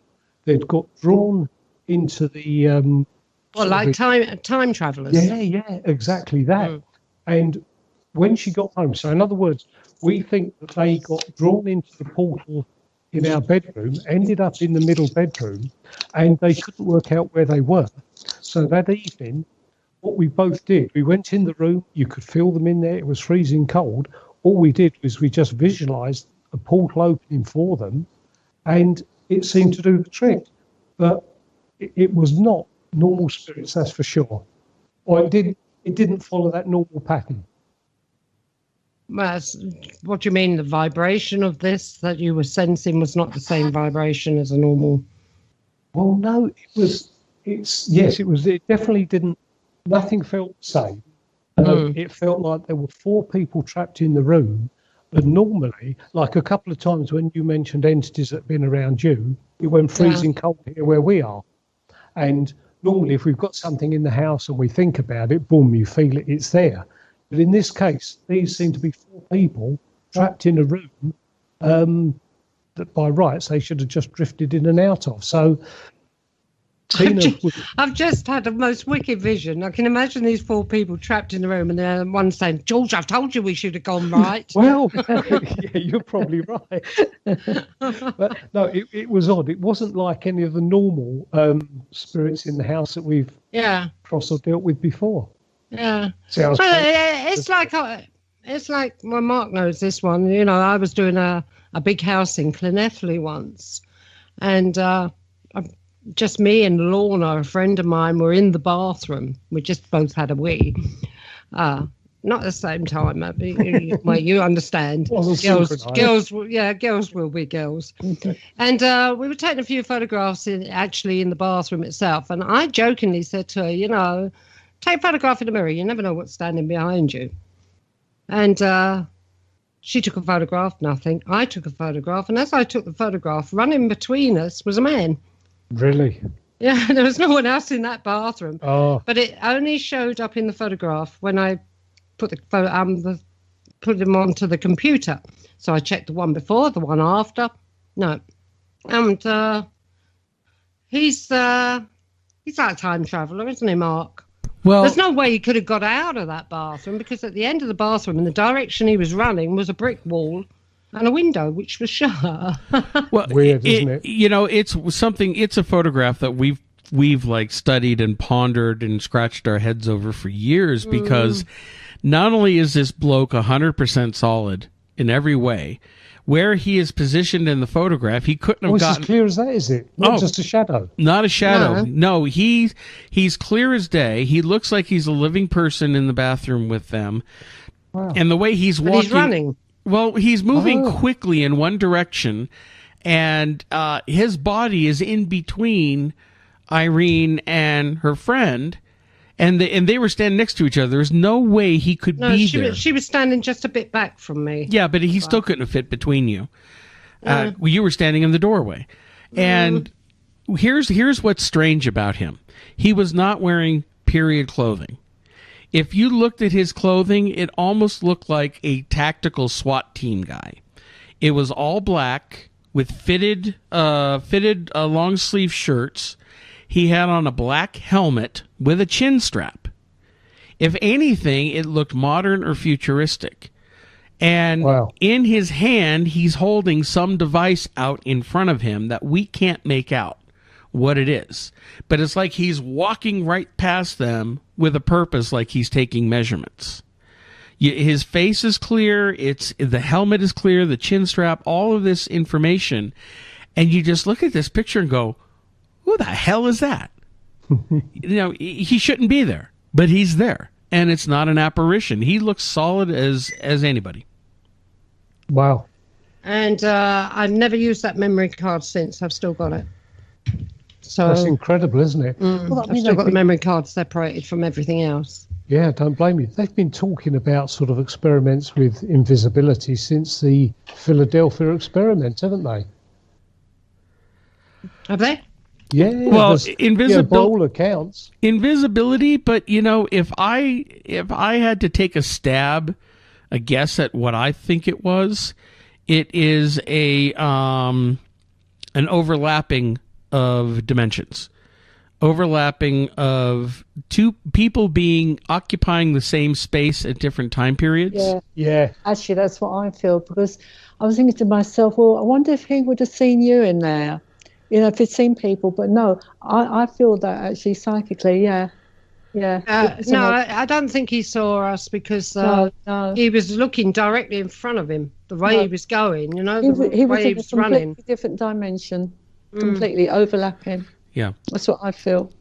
they'd got drawn into the like time travellers. Yeah, exactly that. And when she got home, so in other words, we think that they got drawn into the portal in our bedroom, ended up in the middle bedroom, and they couldn't work out where they were. So that evening, what we both did, we went in the room. You could feel them in there. It was freezing cold. All we did was we just visualised a portal opening for them, and it seemed to do the trick. But it was not normal spirits, that's for sure. Or it didn't follow that normal pattern. Well, what do you mean? The vibration of this that you were sensing was not the same vibration as a normal? Well, no, it was. It definitely didn't. Nothing felt the same. It felt like there were 4 people trapped in the room. And normally, like a couple of times when you mentioned entities that have been around you, it went freezing cold here where we are. And normally, if we've got something in the house and we think about it, boom, you feel it, it's there. But in this case, these seem to be 4 people trapped in a room that by rights they should have just drifted in and out of. So I've just had the most wicked vision. I can imagine these 4 people trapped in the room, and then one saying, "George, I've told you we should have gone right." Well, yeah, you're probably right. But no, it was odd. It wasn't like any of the normal spirits in the house that we've crossed or dealt with before. Yeah. It's like well, Mark knows this one. I was doing a big house in Llanelli once, and just me and Lorna, a friend of mine, were in the bathroom. We just both had a wee. Not at the same time, well, you understand. Girls will be girls. And we were taking a few photographs in the bathroom itself. And I jokingly said to her, take a photograph in the mirror. You never know what's standing behind you. And she took a photograph, nothing. I took a photograph. And as I took the photograph, running between us was a man. Really? Yeah, there was no one else in that bathroom. Oh. But it only showed up in the photograph when I put put them onto the computer. So I checked the one before, the one after. No. And he's like a time traveller, isn't he, Mark? Well, there's no way he could have got out of that bathroom, because at the end of the bathroom, in the direction he was running, was a brick wall and a window which was shut. Well, weird, isn't it? It's a photograph that we've like studied and pondered and scratched our heads over for years, because not only is this bloke 100% solid in every way, where he is positioned in the photograph, he couldn't have gotten... as clear as that, is it? Not just a shadow. Not a shadow. No, he's clear as day. He looks like he's a living person in the bathroom with them. Wow. And the way he's walking... He's running. Well, he's moving quickly in one direction, and his body is in between Irene and her friend, and they were standing next to each other. There's no way he could be there. She was standing just a bit back from me. Yeah, but he still couldn't have fit between you. You were standing in the doorway. And here's what's strange about him. He was not wearing period clothing. If you looked at his clothing, it almost looked like a tactical SWAT team guy. It was all black with fitted long sleeve shirts. He had on a black helmet with a chin strap. If anything, it looked modern or futuristic. And in his hand, he's holding some device out in front of him that we can't make out what it is. But it's like he's walking right past them with a purpose, like he's taking measurements. His face is clear. The helmet is clear, the chin strap, all of this information. And you just look at this picture and go, who the hell is that? He shouldn't be there, but he's there. And it's not an apparition. He looks solid as anybody. Wow. And I've never used that memory card since. I've still got it. So that's incredible, isn't it? I've still got the memory card separated from everything else. Yeah, don't blame you. They've been talking about sort of experiments with invisibility since the Philadelphia experiment, haven't they? Have they? Yeah. Well, invisibility. By all accounts. Invisibility, but if I had to take a guess at what I think it is an overlapping of dimensions. Overlapping of two people occupying the same space at different time periods. Yeah. Actually, that's what I feel, because I was thinking to myself, well, I wonder if he would have seen you in there. If he'd seen people, but no, I feel that actually psychically, yeah. I don't think he saw us, because he was looking directly in front of him, the way he was going, the way he was running. Different dimension, completely overlapping. Yeah. That's what I feel.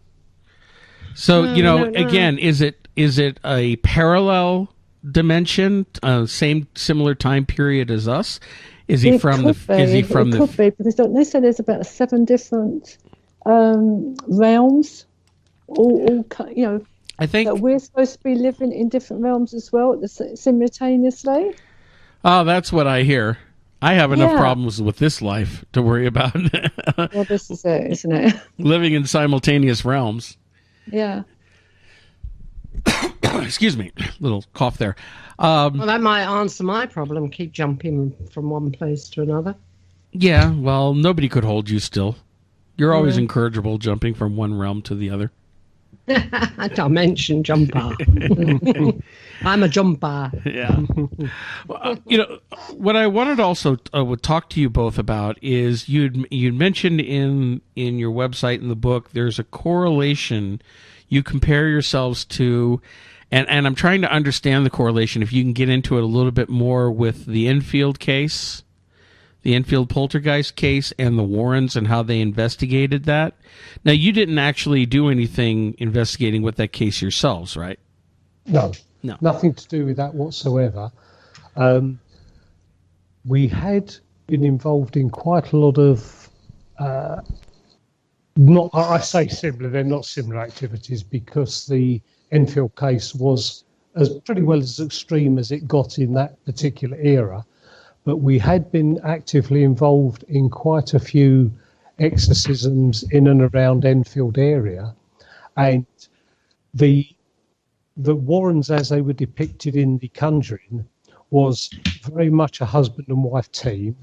So, again, is it a parallel dimension, similar time period as us? Is he from the? Could be, because they said there's about 7 different realms. All I think that we're supposed to be living in different realms as well simultaneously. Oh, that's what I hear. I have enough problems with this life to worry about. Well, this is it, isn't it? Living in simultaneous realms. Yeah. Excuse me, little cough there. Well, that might answer my problem. Keep jumping from one place to another. Yeah, well, nobody could hold you still. You're always incorrigible, jumping from one realm to the other. Dimension jumper. I'm a jumper. Yeah. Well, what I wanted to also would talk to you both about is you'd mentioned in your website and the book there's a correlation. You compare yourselves to, and I'm trying to understand the correlation. If you can get into it a little bit more with the Enfield case, the Enfield poltergeist case and the Warrens and how they investigated that. Now, you didn't actually do anything investigating with that case yourselves, right? No, No. Nothing to do with that whatsoever. We had been involved in quite a lot of, not, I say similar, they're not similar activities, because the Enfield case was as pretty well as extreme as it got in that particular era. But we had been actively involved in quite a few exorcisms in and around Enfield area. And the Warrens, as they were depicted in The Conjuring, was very much a husband and wife team,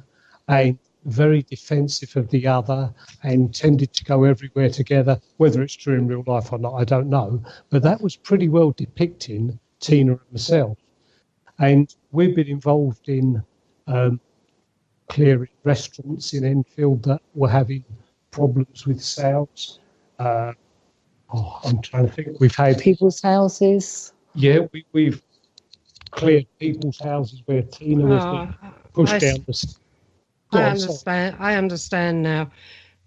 and very defensive of the other, and tended to go everywhere together. Whether it's true in real life or not, I don't know. But that was pretty well depicting Tina and myself. And we've been involved in clearing restaurants in Enfield that were having problems with sales. I'm trying to think. We've had People's houses. Yeah, we've cleared people's houses where Tina was being pushed down the. I understand now.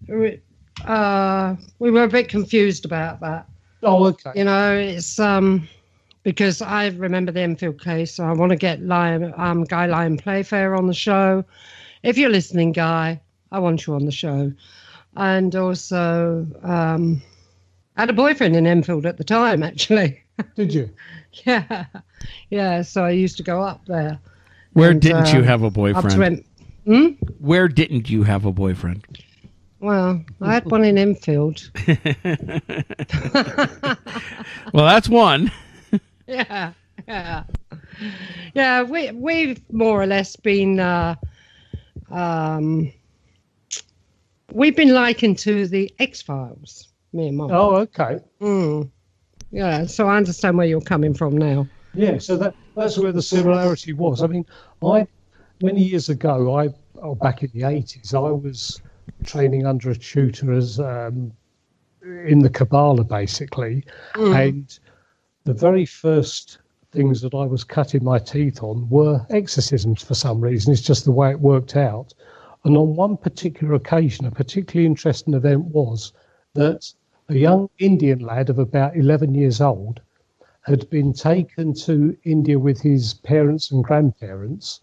We were a bit confused about that. Oh, okay. You know, it's because I remember the Enfield case, so I want to get Guy Lyon Playfair on the show. If you're listening, Guy, I want you on the show. And also, I had a boyfriend in Enfield at the time, actually. Did you? Yeah. So I used to go up there. Where didn't you have a boyfriend? Where didn't you have a boyfriend? Well, I had one in Enfield. Well, that's one. Yeah. We've more or less been we've been likened to the X-Files, me and Mum. Oh, okay. Yeah, so I understand where you're coming from now. Yeah, so that's where the similarity was. I mean, many years ago, back in the 80s, I was training under a tutor as in the Kabbalah, basically, and the very first things that I was cutting my teeth on were exorcisms for some reason. It's just the way it worked out. And on one particular occasion, a particularly interesting event was that a young Indian lad of about 11 years old had been taken to India with his parents and grandparents.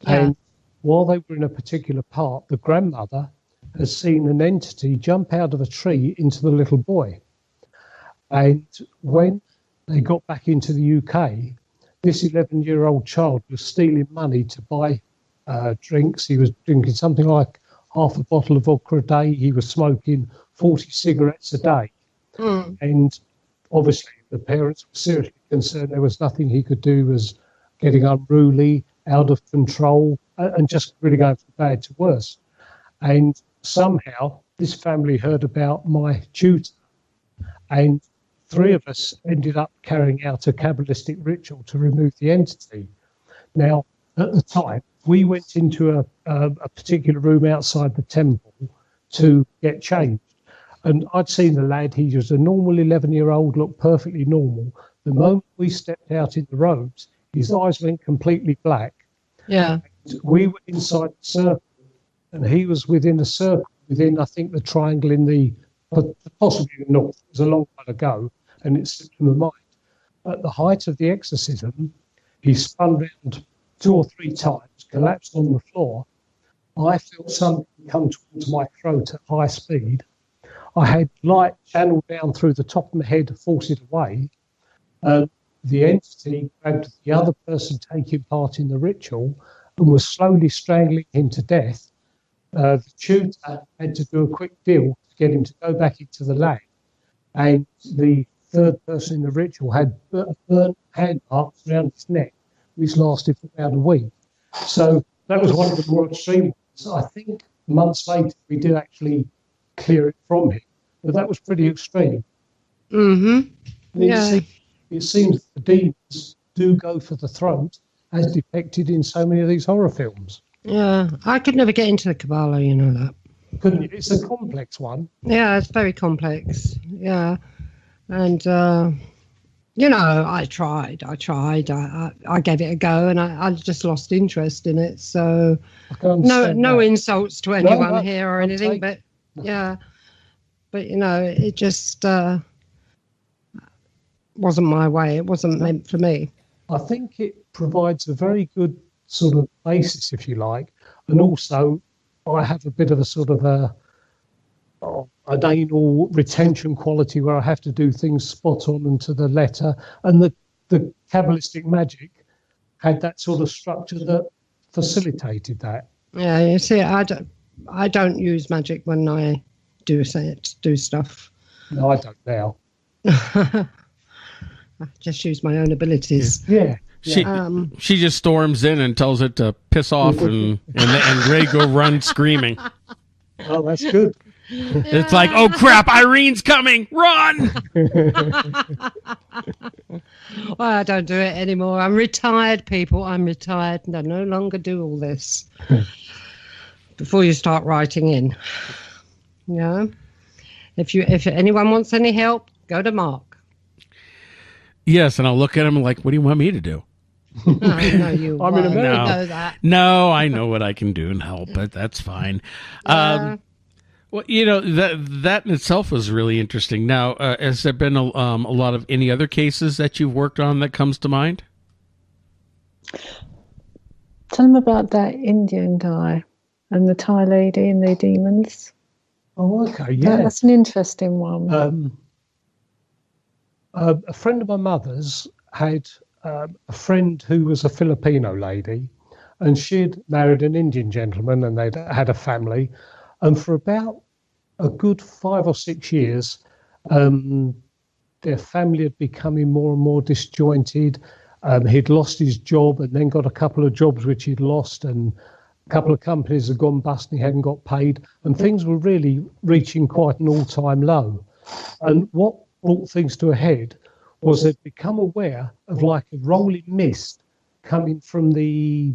Yeah. And while they were in a particular part, the grandmother has seen an entity jump out of a tree into the little boy. And when they got back into the UK, this 11-year-old child was stealing money to buy drinks. He was drinking something like half a bottle of vodka a day. He was smoking 40 cigarettes a day. And obviously the parents were seriously concerned. There was nothing he could do, was getting unruly, out of control, and just really going from bad to worse. And somehow this family heard about my tutor, and 3 of us ended up carrying out a Kabbalistic ritual to remove the entity. Now, at the time, we went into a particular room outside the temple to get changed. And I'd seen the lad. He was a normal 11-year-old, looked perfectly normal. The moment we stepped out in the robes, his eyes went completely black. Yeah. And we were inside the circle, and he was within a circle, within, I think, the triangle in the, possibly the north. It was a long time ago, and it slipped from my mind. At the height of the exorcism, he spun round 2 or 3 times, collapsed on the floor. I felt something come towards my throat at high speed. I had light channeled down through the top of my head to force it away. The entity grabbed the other person taking part in the ritual and was slowly strangling him to death. The tutor had to do a quick deal to get him to go back into the lab. And the third person in the ritual had burnt hand marks around his neck, which lasted for about a week. So that was one of the more extreme ones. I think months later we did actually clear it from him, but that was pretty extreme. Yeah. It seems the demons do go for the throat, as depicted in so many of these horror films. Yeah, I could never get into the Kabbalah, you know that. Couldn't you? It's a complex one. Yeah, it's very complex. Yeah. And, I tried. I gave it a go, and I just lost interest in it. So, no insults to anyone here or anything, but yeah. But it just wasn't my way. It wasn't meant for me. I think it provides a very good sort of basis, if you like, and also I have a bit of a sort of an anal retention quality where I have to do things spot on and to the letter, and the Kabbalistic magic had that sort of structure that facilitated that. Yeah, you see, I don't use magic when I do stuff. No, I don't now. I just use my own abilities. Yeah. She just storms in and tells it to piss off and Ray go run screaming. Oh, that's good. It's like, oh crap, Irene's coming, run! Well, I don't do it anymore. I'm retired, people. I'm retired and I no longer do all this. Before you start writing in. If anyone wants any help, go to Mark. Yes, and I'll look at him like, what do you want me to do? No, you I'm in America. know that. No, I know what I can do and help, but that's fine. Well, that in itself was really interesting. Now, has there been a lot of any other cases that you've worked on that comes to mind? Tell them about that Indian guy and the Thai lady and the demons. Oh, okay, yeah. That's an interesting one. A friend of my mother's had a friend who was a Filipino lady, and she'd married an Indian gentleman, and they'd had a family. And for about a good 5 or 6 years, their family had becoming more and more disjointed. He'd lost his job and then got a couple of jobs which he'd lost, and a couple of companies had gone bust and he hadn't got paid, and things were really reaching quite an all-time low. And what brought things to a head was they'd become aware of like a rolling mist coming from the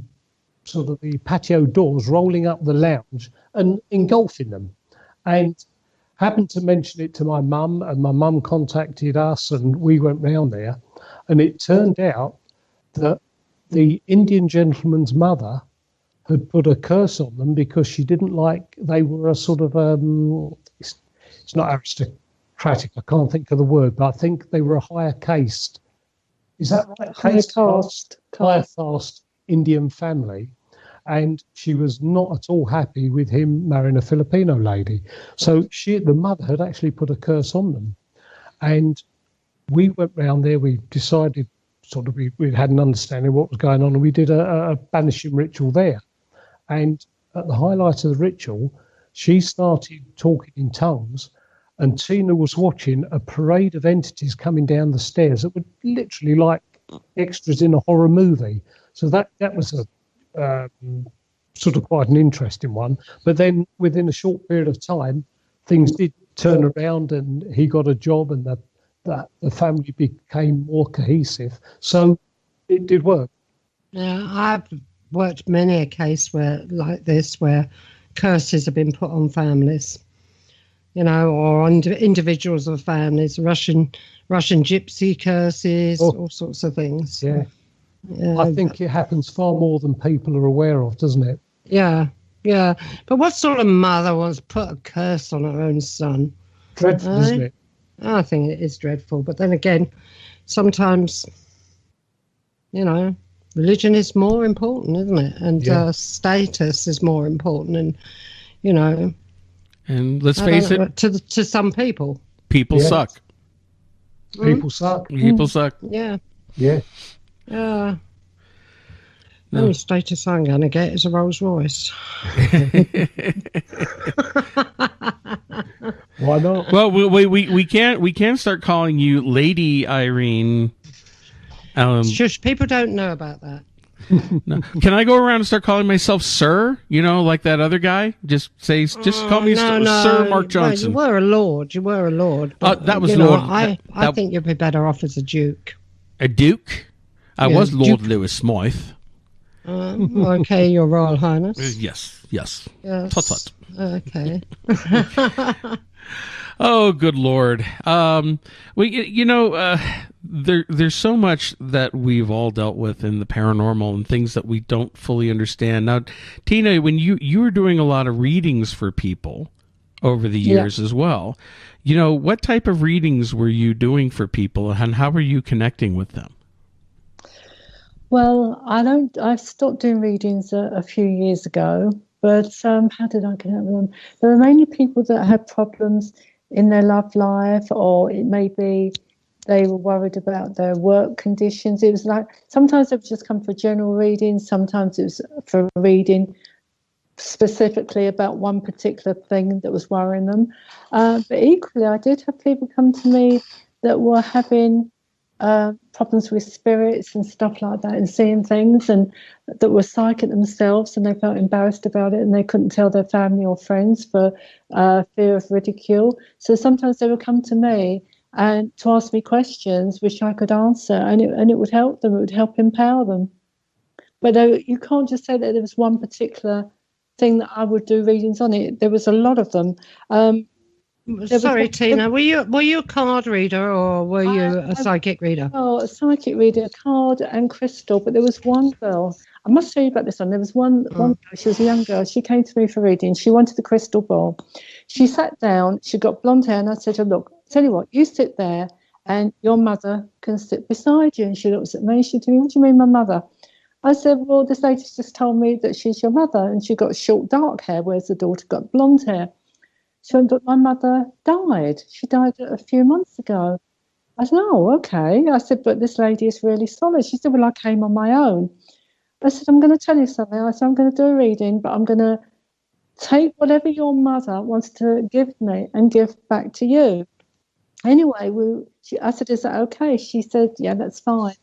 sort of the patio doors, rolling up the lounge and engulfing them. And happened to mention it to my mum, and my mum contacted us and we went round there. And it turned out that the Indian gentleman's mother had put a curse on them because she didn't like, they were a sort of, it's not aristocratic, I can't think of the word, but I think they were a higher caste. Is that right? Higher caste Indian family. And she was not at all happy with him marrying a Filipino lady. So the mother had actually put a curse on them. And we went round there, we decided we had an understanding of what was going on, and we did a banishing ritual there. And at the highlight of the ritual, she started talking in tongues, and Tina was watching a parade of entities coming down the stairs that were literally like extras in a horror movie. So that was a sort of quite an interesting one. But then within a short period of time, things did turn around and he got a job, and the family became more cohesive. So it did work. Yeah, I've worked many a case where curses have been put on families, or on individuals or families, Russian gypsy curses, all sorts of things. Yeah. I think it happens far more than people are aware of, doesn't it? Yeah. But what sort of mother wants to put a curse on her own son? Dreadful, isn't it? I think it is dreadful. But then again, sometimes, religion is more important, isn't it? And status is more important. And, and let's face it, to some people. People suck. People suck. People suck. Yeah. Yeah. The only status I'm going to get is a Rolls Royce. Why not? Well, we can't start calling you Lady Irene. Shush, people don't know about that. No. Can I go around and start calling myself Sir? Like that other guy? Just call me Sir Mark Johnson. No, you were a lord. But, that was Lord. I think you'd be better off as a duke. A duke? I was Lord Lewis Smythe. Okay, Your Royal Highness. Yes. Yes. Yes. Tut tut. Okay. Oh, good Lord. There's so much that we've all dealt with in the paranormal and things that we don't fully understand. Now, Tina, when you were doing a lot of readings for people over the years as well, what type of readings were you doing for people, and how were you connecting with them? Well, I stopped doing readings a few years ago, but how did I connect with them? There were mainly people that had problems in their love life, or it may be they were worried about their work conditions. It was like sometimes they would just come for general reading, sometimes it was for reading specifically about one particular thing that was worrying them. But equally, I did have people come to me that were having problems with spirits and stuff like that, and seeing things, and that were psychic themselves, and they felt embarrassed about it, and they couldn't tell their family or friends for fear of ridicule. So sometimes they would come to me and to ask me questions which I could answer, and it would help them. It would help empower them. But you can't just say that there was one particular thing that I would do readings on. It there was a lot of them. Sorry, Tina, were you a card reader, or were you a psychic reader? Oh, a psychic reader, a card and crystal. But there was one girl, I must tell you about this one. There was one girl, she was a young girl. She came to me for reading. She wanted the crystal ball. She sat down, she got blonde hair, and I said to her, look, tell you what, you sit there and your mother can sit beside you. And she looks at me, she said to me, what do you mean, my mother? I said, well, this lady's just told me that she's your mother, and she got short dark hair, whereas the daughter got blonde hair. She went, but my mother died. She died a few months ago. I said, oh, okay. I said, but this lady is really solid. She said, well, I came on my own. I said, I'm going to tell you something. I said, I'm going to do a reading, but I'm going to take whatever your mother wants to give me and give back to you. Anyway, I said, is that okay? She said, yeah, that's fine.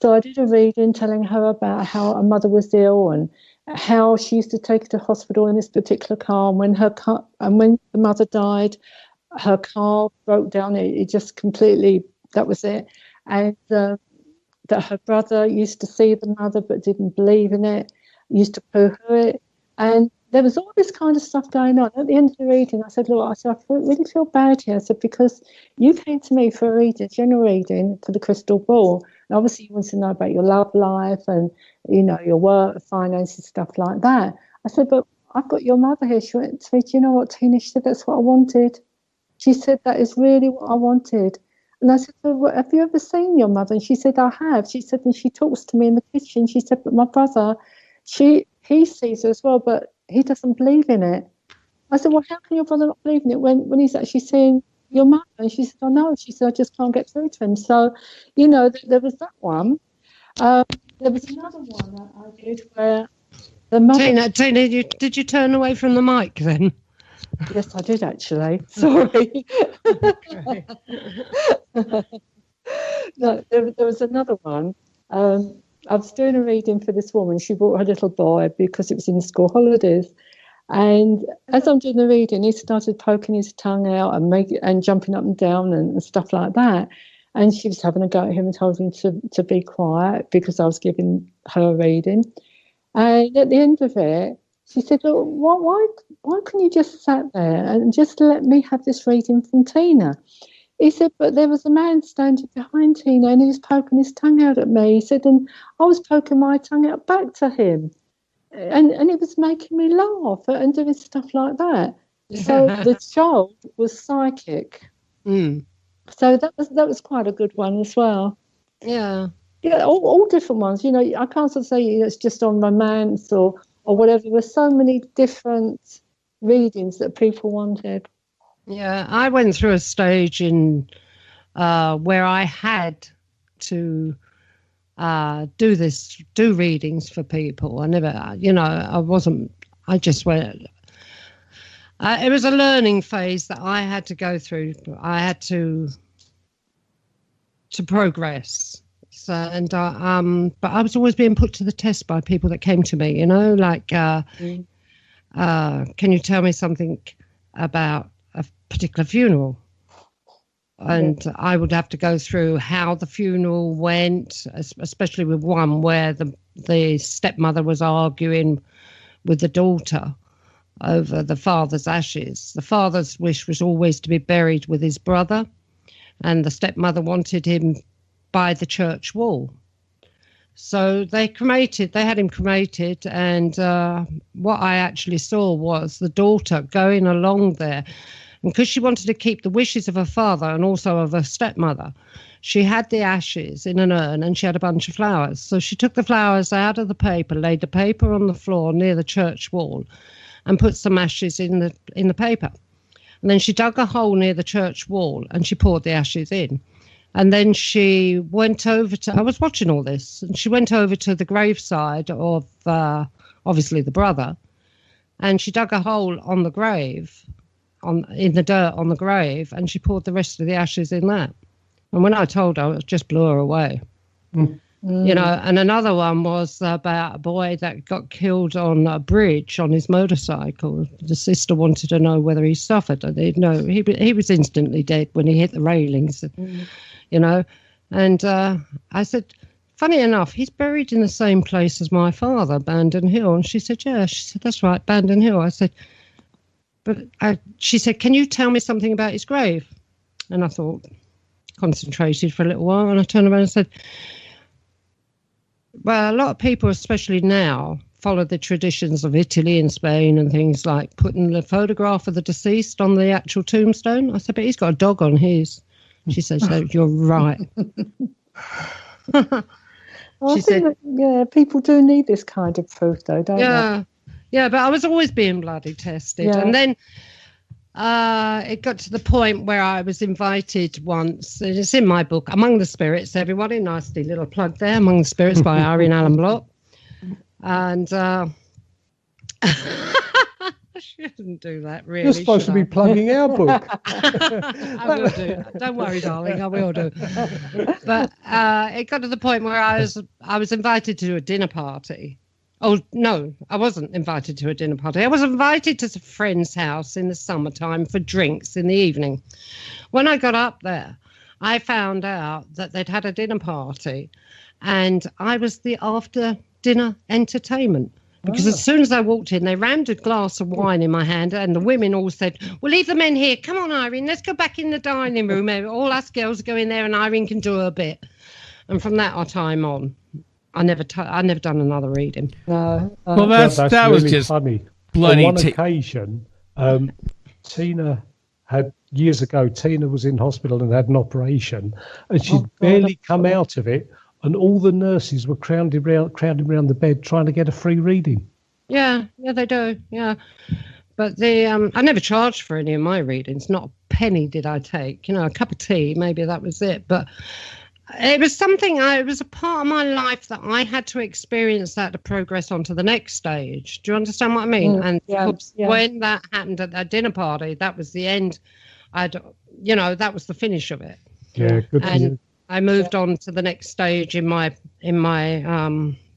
So I did a reading telling her about how her mother was ill and how she used to take her to hospital in this particular car. And when the mother died, her car broke down. It just completely, that was it. And that her brother used to see the mother but didn't believe in it, used to pooh-pooh it. And there was all this kind of stuff going on. At the end of the reading, I said, look, I really feel bad here. I said, because you came to me for a reading, general reading for the crystal ball. And obviously you want to know about your love life and, your work, finances, stuff like that. I said, but I've got your mother here. She went to me, do you know what, Tina? She said, that's what I wanted. She said, that is really what I wanted. And I said, well, have you ever seen your mother? And she said, I have. She said, and she talks to me in the kitchen. She said, but my brother, he sees her as well, but he doesn't believe in it. I said, well, how can your brother not believe in it when he's actually seeing your mother? And she said, oh, no. She said, I just can't get through to him. So, there was that one. There was another one that I did where the mother... Tina, did you turn away from the mic then? Yes, I did actually. Sorry. No, there was another one. I was doing a reading for this woman. She brought her little boy because it was in the school holidays. And as I'm doing the reading, he started poking his tongue out and jumping up and down and stuff like that. And she was having a go at him and told him to be quiet because I was giving her a reading. And at the end of it, she said, look, why couldn't you just sat there and just let me have this reading from Tina? He said, but there was a man standing behind Tina and he was poking his tongue out at me. He said, and I was poking my tongue out back to him. And it was making me laugh and doing stuff like that. So the child was psychic. Mm. So that was quite a good one as well. Yeah. Yeah, all different ones. I can't sort of say it's just on romance or whatever. There were so many different readings that people wanted. Yeah, I went through a stage in where I had to do readings for people. I never, I just went. It was a learning phase that I had to go through. I had to progress. So, and but I was always being put to the test by people that came to me. Like, can you tell me something about a particular funeral? And I would have to go through how the funeral went, especially with one where the stepmother was arguing with the daughter over the father's ashes. The father's wish was always to be buried with his brother, and the stepmother wanted him by the church wall. So they had him cremated, and what I actually saw was the daughter going along there. And because she wanted to keep the wishes of her father and also of her stepmother, she had the ashes in an urn and she had a bunch of flowers. So she took the flowers out of the paper, laid the paper on the floor near the church wall, and put some ashes in the paper. And then she dug a hole near the church wall and she poured the ashes in. And then she went over to, I was watching all this, and she went over to the graveside of, obviously, the brother, and she dug a hole on the grave, in the dirt on the grave, and she poured the rest of the ashes in that. And when I told her, it just blew her away. You know, and another one was about a boy that got killed on a bridge on his motorcycle. The sister wanted to know whether he suffered. No, he was instantly dead when he hit the railings, you know. And I said, funny enough, he's buried in the same place as my father, Bandon Hill. And she said, yeah. She said, that's right, Bandon Hill. I said, she said, can you tell me something about his grave? And I thought, concentrated for a little while, and I turned around and said, well, a lot of people, especially now, follow the traditions of Italy and Spain and things like putting the photograph of the deceased on the actual tombstone. I said, but he's got a dog on his. She said, so you're right. She said, yeah, people do need this kind of proof, though, don't they? Yeah, but I was always being bloody tested. Yeah. And then it got to the point where I was invited once, and it's in my book, Among the Spirits, everybody, nasty little plug there, Among the Spirits by Irene Allen Block. And I shouldn't do that, really. You're supposed to be plugging our book. I will do. Don't worry, darling, I will do. But it got to the point where I was invited to a dinner party. Oh, no, I wasn't invited to a dinner party. I was invited to a friend's house in the summertime for drinks in the evening. When I got up there, I found out that they'd had a dinner party and I was the after-dinner entertainment. Because as soon as I walked in, they rammed a glass of wine in my hand and the women all said, well, leave the men here. Come on, Irene, let's go back in the dining room. All us girls go in there and Irene can do her bit. And from that time on, I never done another reading. No. Well, that really was just funny. Bloody. On one occasion, Tina had years ago. Tina was in hospital and had an operation, and she'd barely come out of it, and all the nurses were crowding around the bed trying to get a free reading. Yeah, they do. Yeah, but I never charged for any of my readings. Not a penny did I take. You know, a cup of tea, maybe that was it, but. It was it was a part of my life that I had to experience that to progress on to the next stage. Do you understand what I mean? And when that happened at that dinner party, that was the end. That was the finish of it. Yeah, good. And I moved on to the next stage in my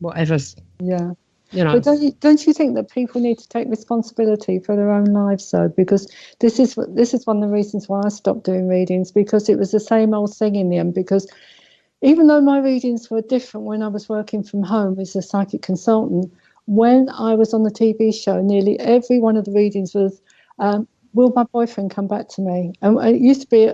whatever's. Yeah. You know. But don't you think that people need to take responsibility for their own lives, though? Because this is one of the reasons why I stopped doing readings, because it was the same old thing in the end. Because even though my readings were different when I was working from home as a psychic consultant, when I was on the TV show, nearly every one of the readings was, will my boyfriend come back to me? And it used to be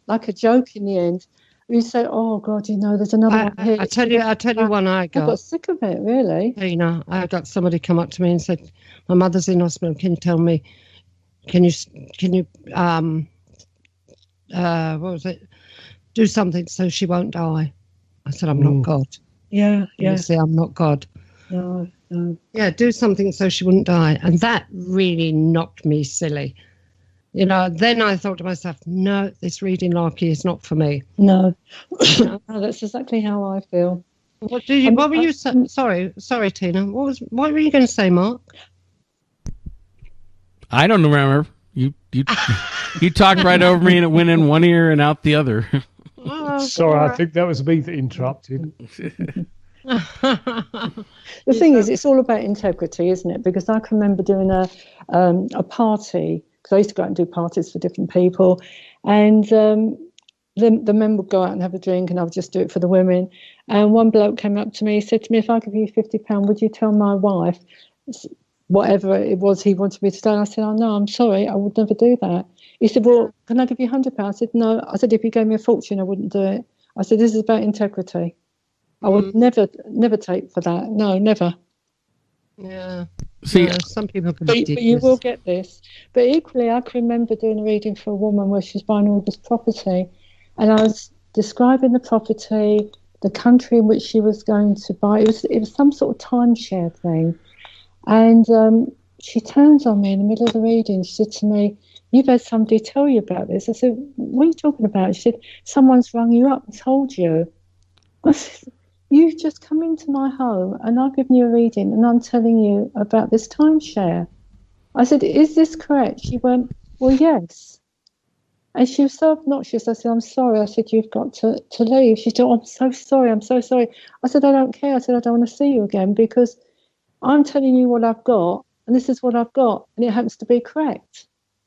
like a joke in the end. You say, "Oh God, there's another one here." I tell you one I got sick of it, really. I got somebody come up to me and said, "My mother's in hospital. Can you tell me? Can you what was it? Do something so she won't die." I said, "I'm not God." Yeah. You say, "I'm not God." No. Yeah, do something so she wouldn't die, and that really knocked me silly. You know, then I thought to myself, no, this reading larky is not for me. No, that's exactly how I feel. What were you saying? Sorry, Tina. What were you going to say, Mark? I don't remember. You talked right over me and it went in one ear and out the other. Sorry, right. I think that was me that interrupted. The thing is, it's all about integrity, isn't it? Because I can remember doing a party, because I used to go out and do parties for different people, and the men would go out and have a drink, and I would just do it for the women. And one bloke came up to me, he said to me, "If I give you £50, would you tell my wife whatever it was he wanted me to do. And I said, oh, no, I'm sorry, I would never do that. He said, well, can I give you £100? I said, no. I said, if you gave me a fortune, I wouldn't do it. I said, this is about integrity. I would never take for that. No, never. Yeah. See, some people can But you will get this. But equally, I can remember doing a reading for a woman where she was buying all this property, and I was describing the property, the country in which she was going to buy. It was some sort of timeshare thing. And she turns on me in the middle of the reading. She said to me, you've had somebody tell you about this. I said, what are you talking about? She said, someone's rung you up and told you. I said, you've just come into my home and I've given you a reading and I'm telling you about this timeshare. I said, is this correct? She went, well, yes. And she was so obnoxious. I said, I'm sorry. I said, you've got to leave. She said, oh, I'm so sorry. I'm so sorry. I said, I don't care. I said, I don't want to see you again because I'm telling you what I've got and this is what I've got and it happens to be correct.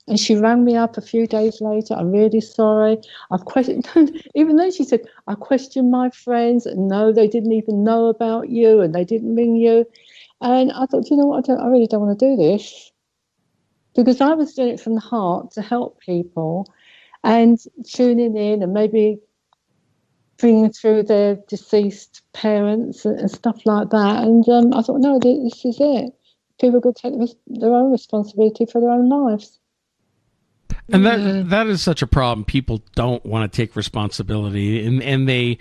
And she rang me up a few days later. I'm really sorry. I've questioned, even though she said, I questioned my friends and no, they didn't even know about you and they didn't ring you. And I thought, you know what, I really don't want to do this. Because I was doing it from the heart to help people and tuning in and maybe bringing through their deceased parents and stuff like that. And I thought, no, this is it. People could take their own responsibility for their own lives. And that is such a problem. People don't want to take responsibility, and they,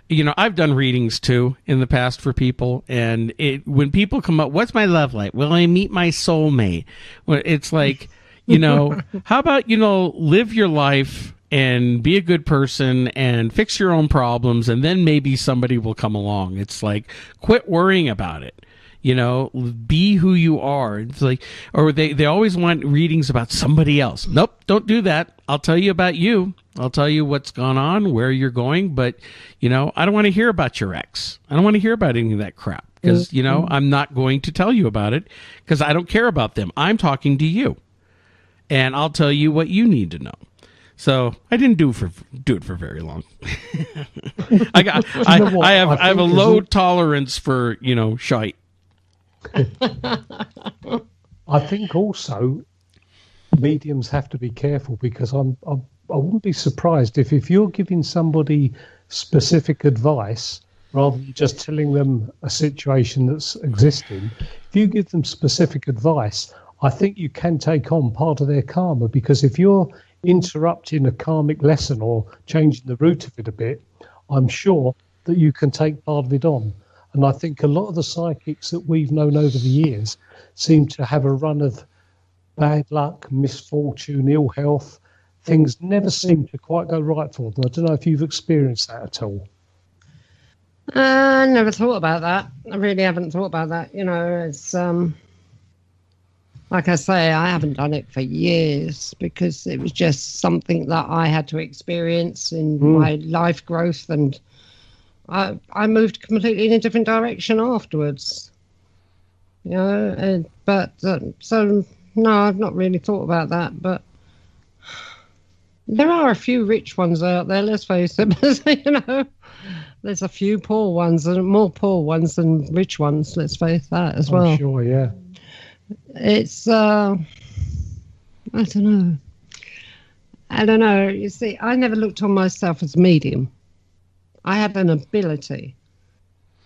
you know, I've done readings too in the past for people, and when people come up, what's my love life? Will I meet my soulmate? Well, it's like, you know, how about, you know, live your life and be a good person and fix your own problems, and then maybe somebody will come along. It's like, quit worrying about it. You know, be who you are. It's like, or they always want readings about somebody else. Nope, don't do that. I'll tell you about you. I'll tell you what's gone on, where you're going. But, you know, I don't want to hear about your ex. I don't want to hear about any of that crap because, you know, I'm not going to tell you about it because I don't care about them. I'm talking to you, and I'll tell you what you need to know. So I didn't do it for very long. I have a low tolerance for, you know, shite. I think also mediums have to be careful because I wouldn't be surprised if you're giving somebody specific advice rather than just telling them a situation that's existing. If you give them specific advice, I think you can take on part of their karma, because if you're interrupting a karmic lesson or changing the route of it a bit, I'm sure that you can take part of it on. And I think a lot of the psychics that we've known over the years seem to have a run of bad luck, misfortune, ill health. Things never seem to quite go right for them. I don't know if you've experienced that at all. I never thought about that. I really haven't thought about that. You know, it's like I say, I haven't done it for years because it was just something that I had to experience in my life growth, and I moved completely in a different direction afterwards, you know. So no, I've not really thought about that. But there are a few rich ones out there. Let's face it, you know. There's a few poor ones, and more poor ones than rich ones. Let's face that as well. I'm sure, yeah. It's I don't know. You see, I never looked on myself as a medium. I had an ability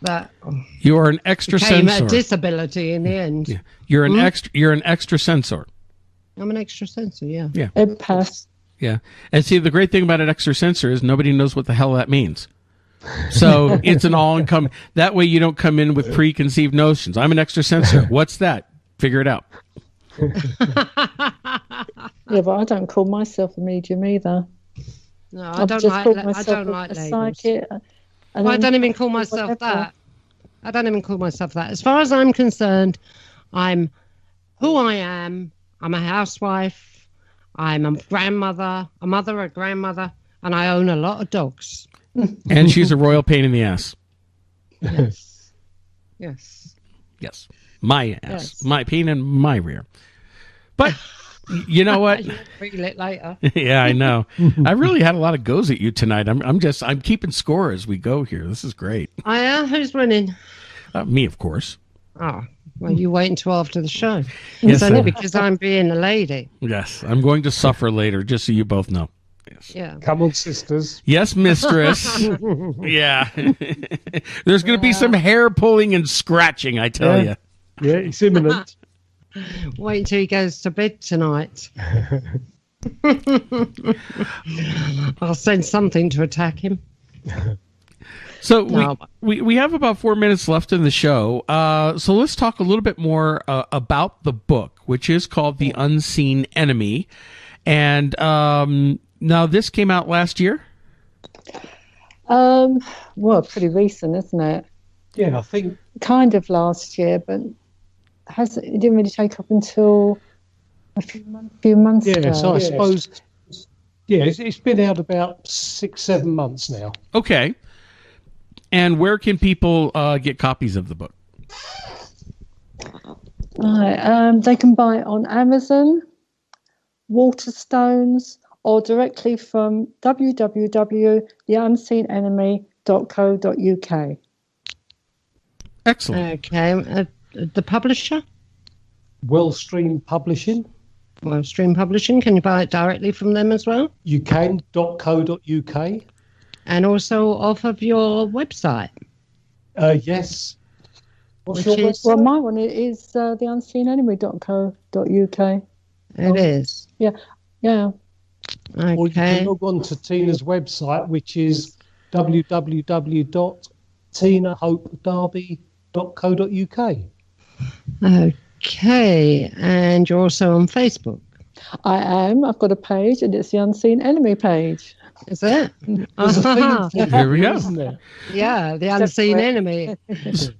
that you are an extrasensor. Became a disability in the end. Yeah. You're an extrasensor. I'm an extrasensor. Yeah. Yeah. It passed. Yeah. And see, the great thing about an extrasensor is nobody knows what the hell that means. So it's an all-income. That way you don't come in with preconceived notions. I'm an extrasensor. What's that? Figure it out. Yeah, but I don't call myself a medium either. No, I don't like labels. Psychic, well, I don't even call myself that. I don't even call myself that. As far as I'm concerned, I'm who I am. I'm a housewife. I'm a grandmother, a mother, a grandmother, and I own a lot of dogs. And she's a royal pain in the ass. Yes. Yes. Yes. My ass. Yes. My pain in my rear. But you know what? You'll feel it later. Yeah, I know. I really had a lot of goes at you tonight. I'm keeping score as we go here. This is great. Who's winning? Me, of course. Oh, Well, you wait until after the show. Yes, It's only sir. because I'm being a lady. Yes, I'm going to suffer later, just so you both know. Yes. Yeah. Come on, sisters. Yes, mistress. Yeah. There's going to be some hair pulling and scratching, I tell you. Yeah, it's imminent. Wait until he goes to bed tonight. I'll send something to attack him. So No. we have about 4 minutes left in the show. So let's talk a little bit more about the book, which is called The Unseen Enemy. And now this came out last year? Well, pretty recent, isn't it? Yeah, I think. Kind of last year, but it didn't really take up until a few months ago. Yeah, so I suppose. Yeah, it's been out about 6-7 months now. Okay. And where can people get copies of the book? Right, they can buy it on Amazon, Waterstones, or directly from www.theunseenenemy.co.uk. Excellent. Okay. The publisher? Wellstream Publishing. Stream Publishing. Can you buy it directly from them as well? You can.co.uk. And also off of your website. Yes. What's Which your is- website? Well, my one is theunseenenemy.co.uk. It is. Yeah. Or you Okay. can log on to Tina's website, which is www.tinahopedarby.co.uk. Okay. And you're also on Facebook. I am. I've got a page, and it's the Unseen Enemy page. Is it? There's a theme for Here we you, go. isn't there? Yeah, the unseen enemy.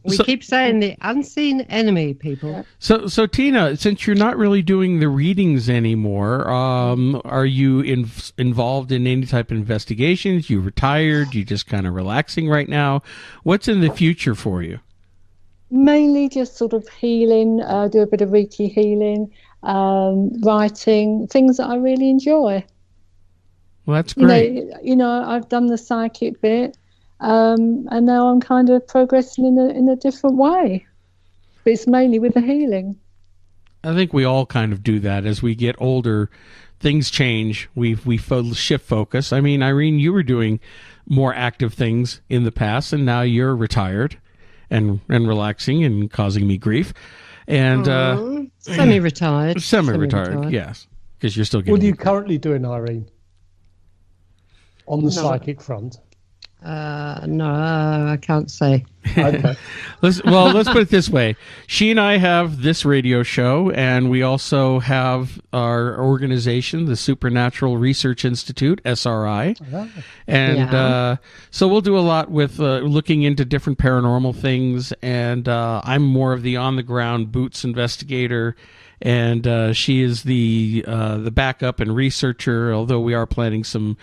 We keep saying the unseen enemy, people. So Tina, since you're not really doing the readings anymore, are you involved in any type of investigations? You retired? You just kind of relaxing right now? What's in the future for you? Mainly just sort of healing, do a bit of Reiki healing, writing, things that I really enjoy. Well, that's great. You know, I've done the psychic bit, and now I'm kind of progressing in a different way. But it's mainly with the healing. I think we all kind of do that as we get older. Things change. We shift focus. I mean, Irene, you were doing more active things in the past, and now you're retired and relaxing and causing me grief. And Semi-retired. semi-retired, yes, because you're still getting. What are you currently doing, Irene? On the No. psychic front? No, I can't say. Okay. Let's put it this way. She and I have this radio show, and we also have our organization, the Supernatural Research Institute, SRI. And so we'll do a lot with looking into different paranormal things, and I'm more of the on-the-ground boots investigator, and she is the backup and researcher, although we are planning some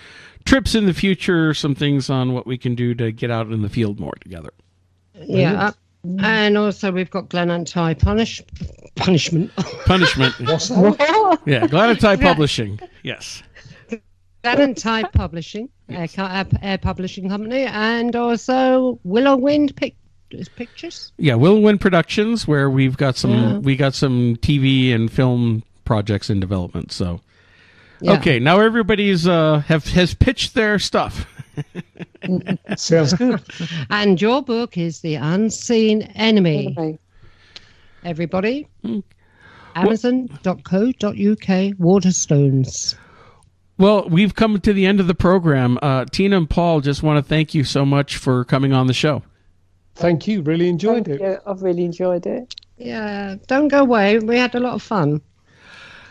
trips in the future, some things on what we can do to get out in the field more together. Yeah. And also we've got Glen Anti Punishment. Punishment. What's that? Yeah, Glad Publishing. Yes. Glen Anti Publishing, Air Publishing Company, and also Willow Wind Pictures. Yeah, Whirlwind Productions, where we've got some some TV and film projects in development. So, Yeah. okay, now everybody's has pitched their stuff. Sounds good. And your book is The Unseen Enemy. Anyway, Everybody, Amazon.co.uk, Waterstones. Well, we've come to the end of the program. Tina and Paul, just want to thank you so much for coming on the show. Thank you. Really enjoyed it. yeah, I've really enjoyed it. Yeah, don't go away. We had a lot of fun.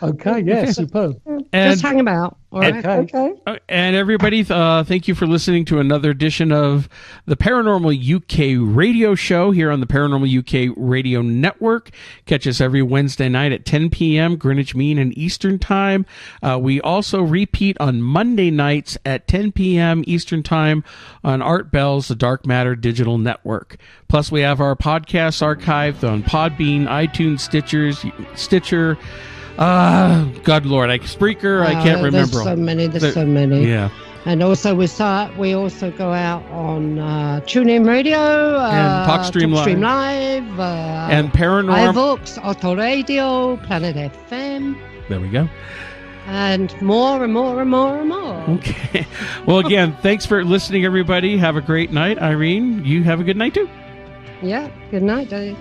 Okay, yeah, superb. And, Just hang about. All right. Okay. Okay. and everybody, thank you for listening to another edition of the Paranormal UK radio show here on the Paranormal UK radio network. Catch us every Wednesday night at 10 p.m. Greenwich Mean and Eastern Time. We also repeat on Monday nights at 10 p.m. Eastern Time on Art Bell's The Dark Matter Digital Network. Plus, we have our podcasts archived on Podbean, iTunes, Stitcher, God Lord, Spreaker, I can't remember. There's so many. Yeah. And also we also go out on TuneIn Radio and TalkStream Live and Paranormal, iVoox, Auto Radio, Planet FM. There we go. And more and more and more and more. Okay. Well, again, thanks for listening, everybody. Have a great night. Irene, you have a good night, too. Yeah, good night, Dave.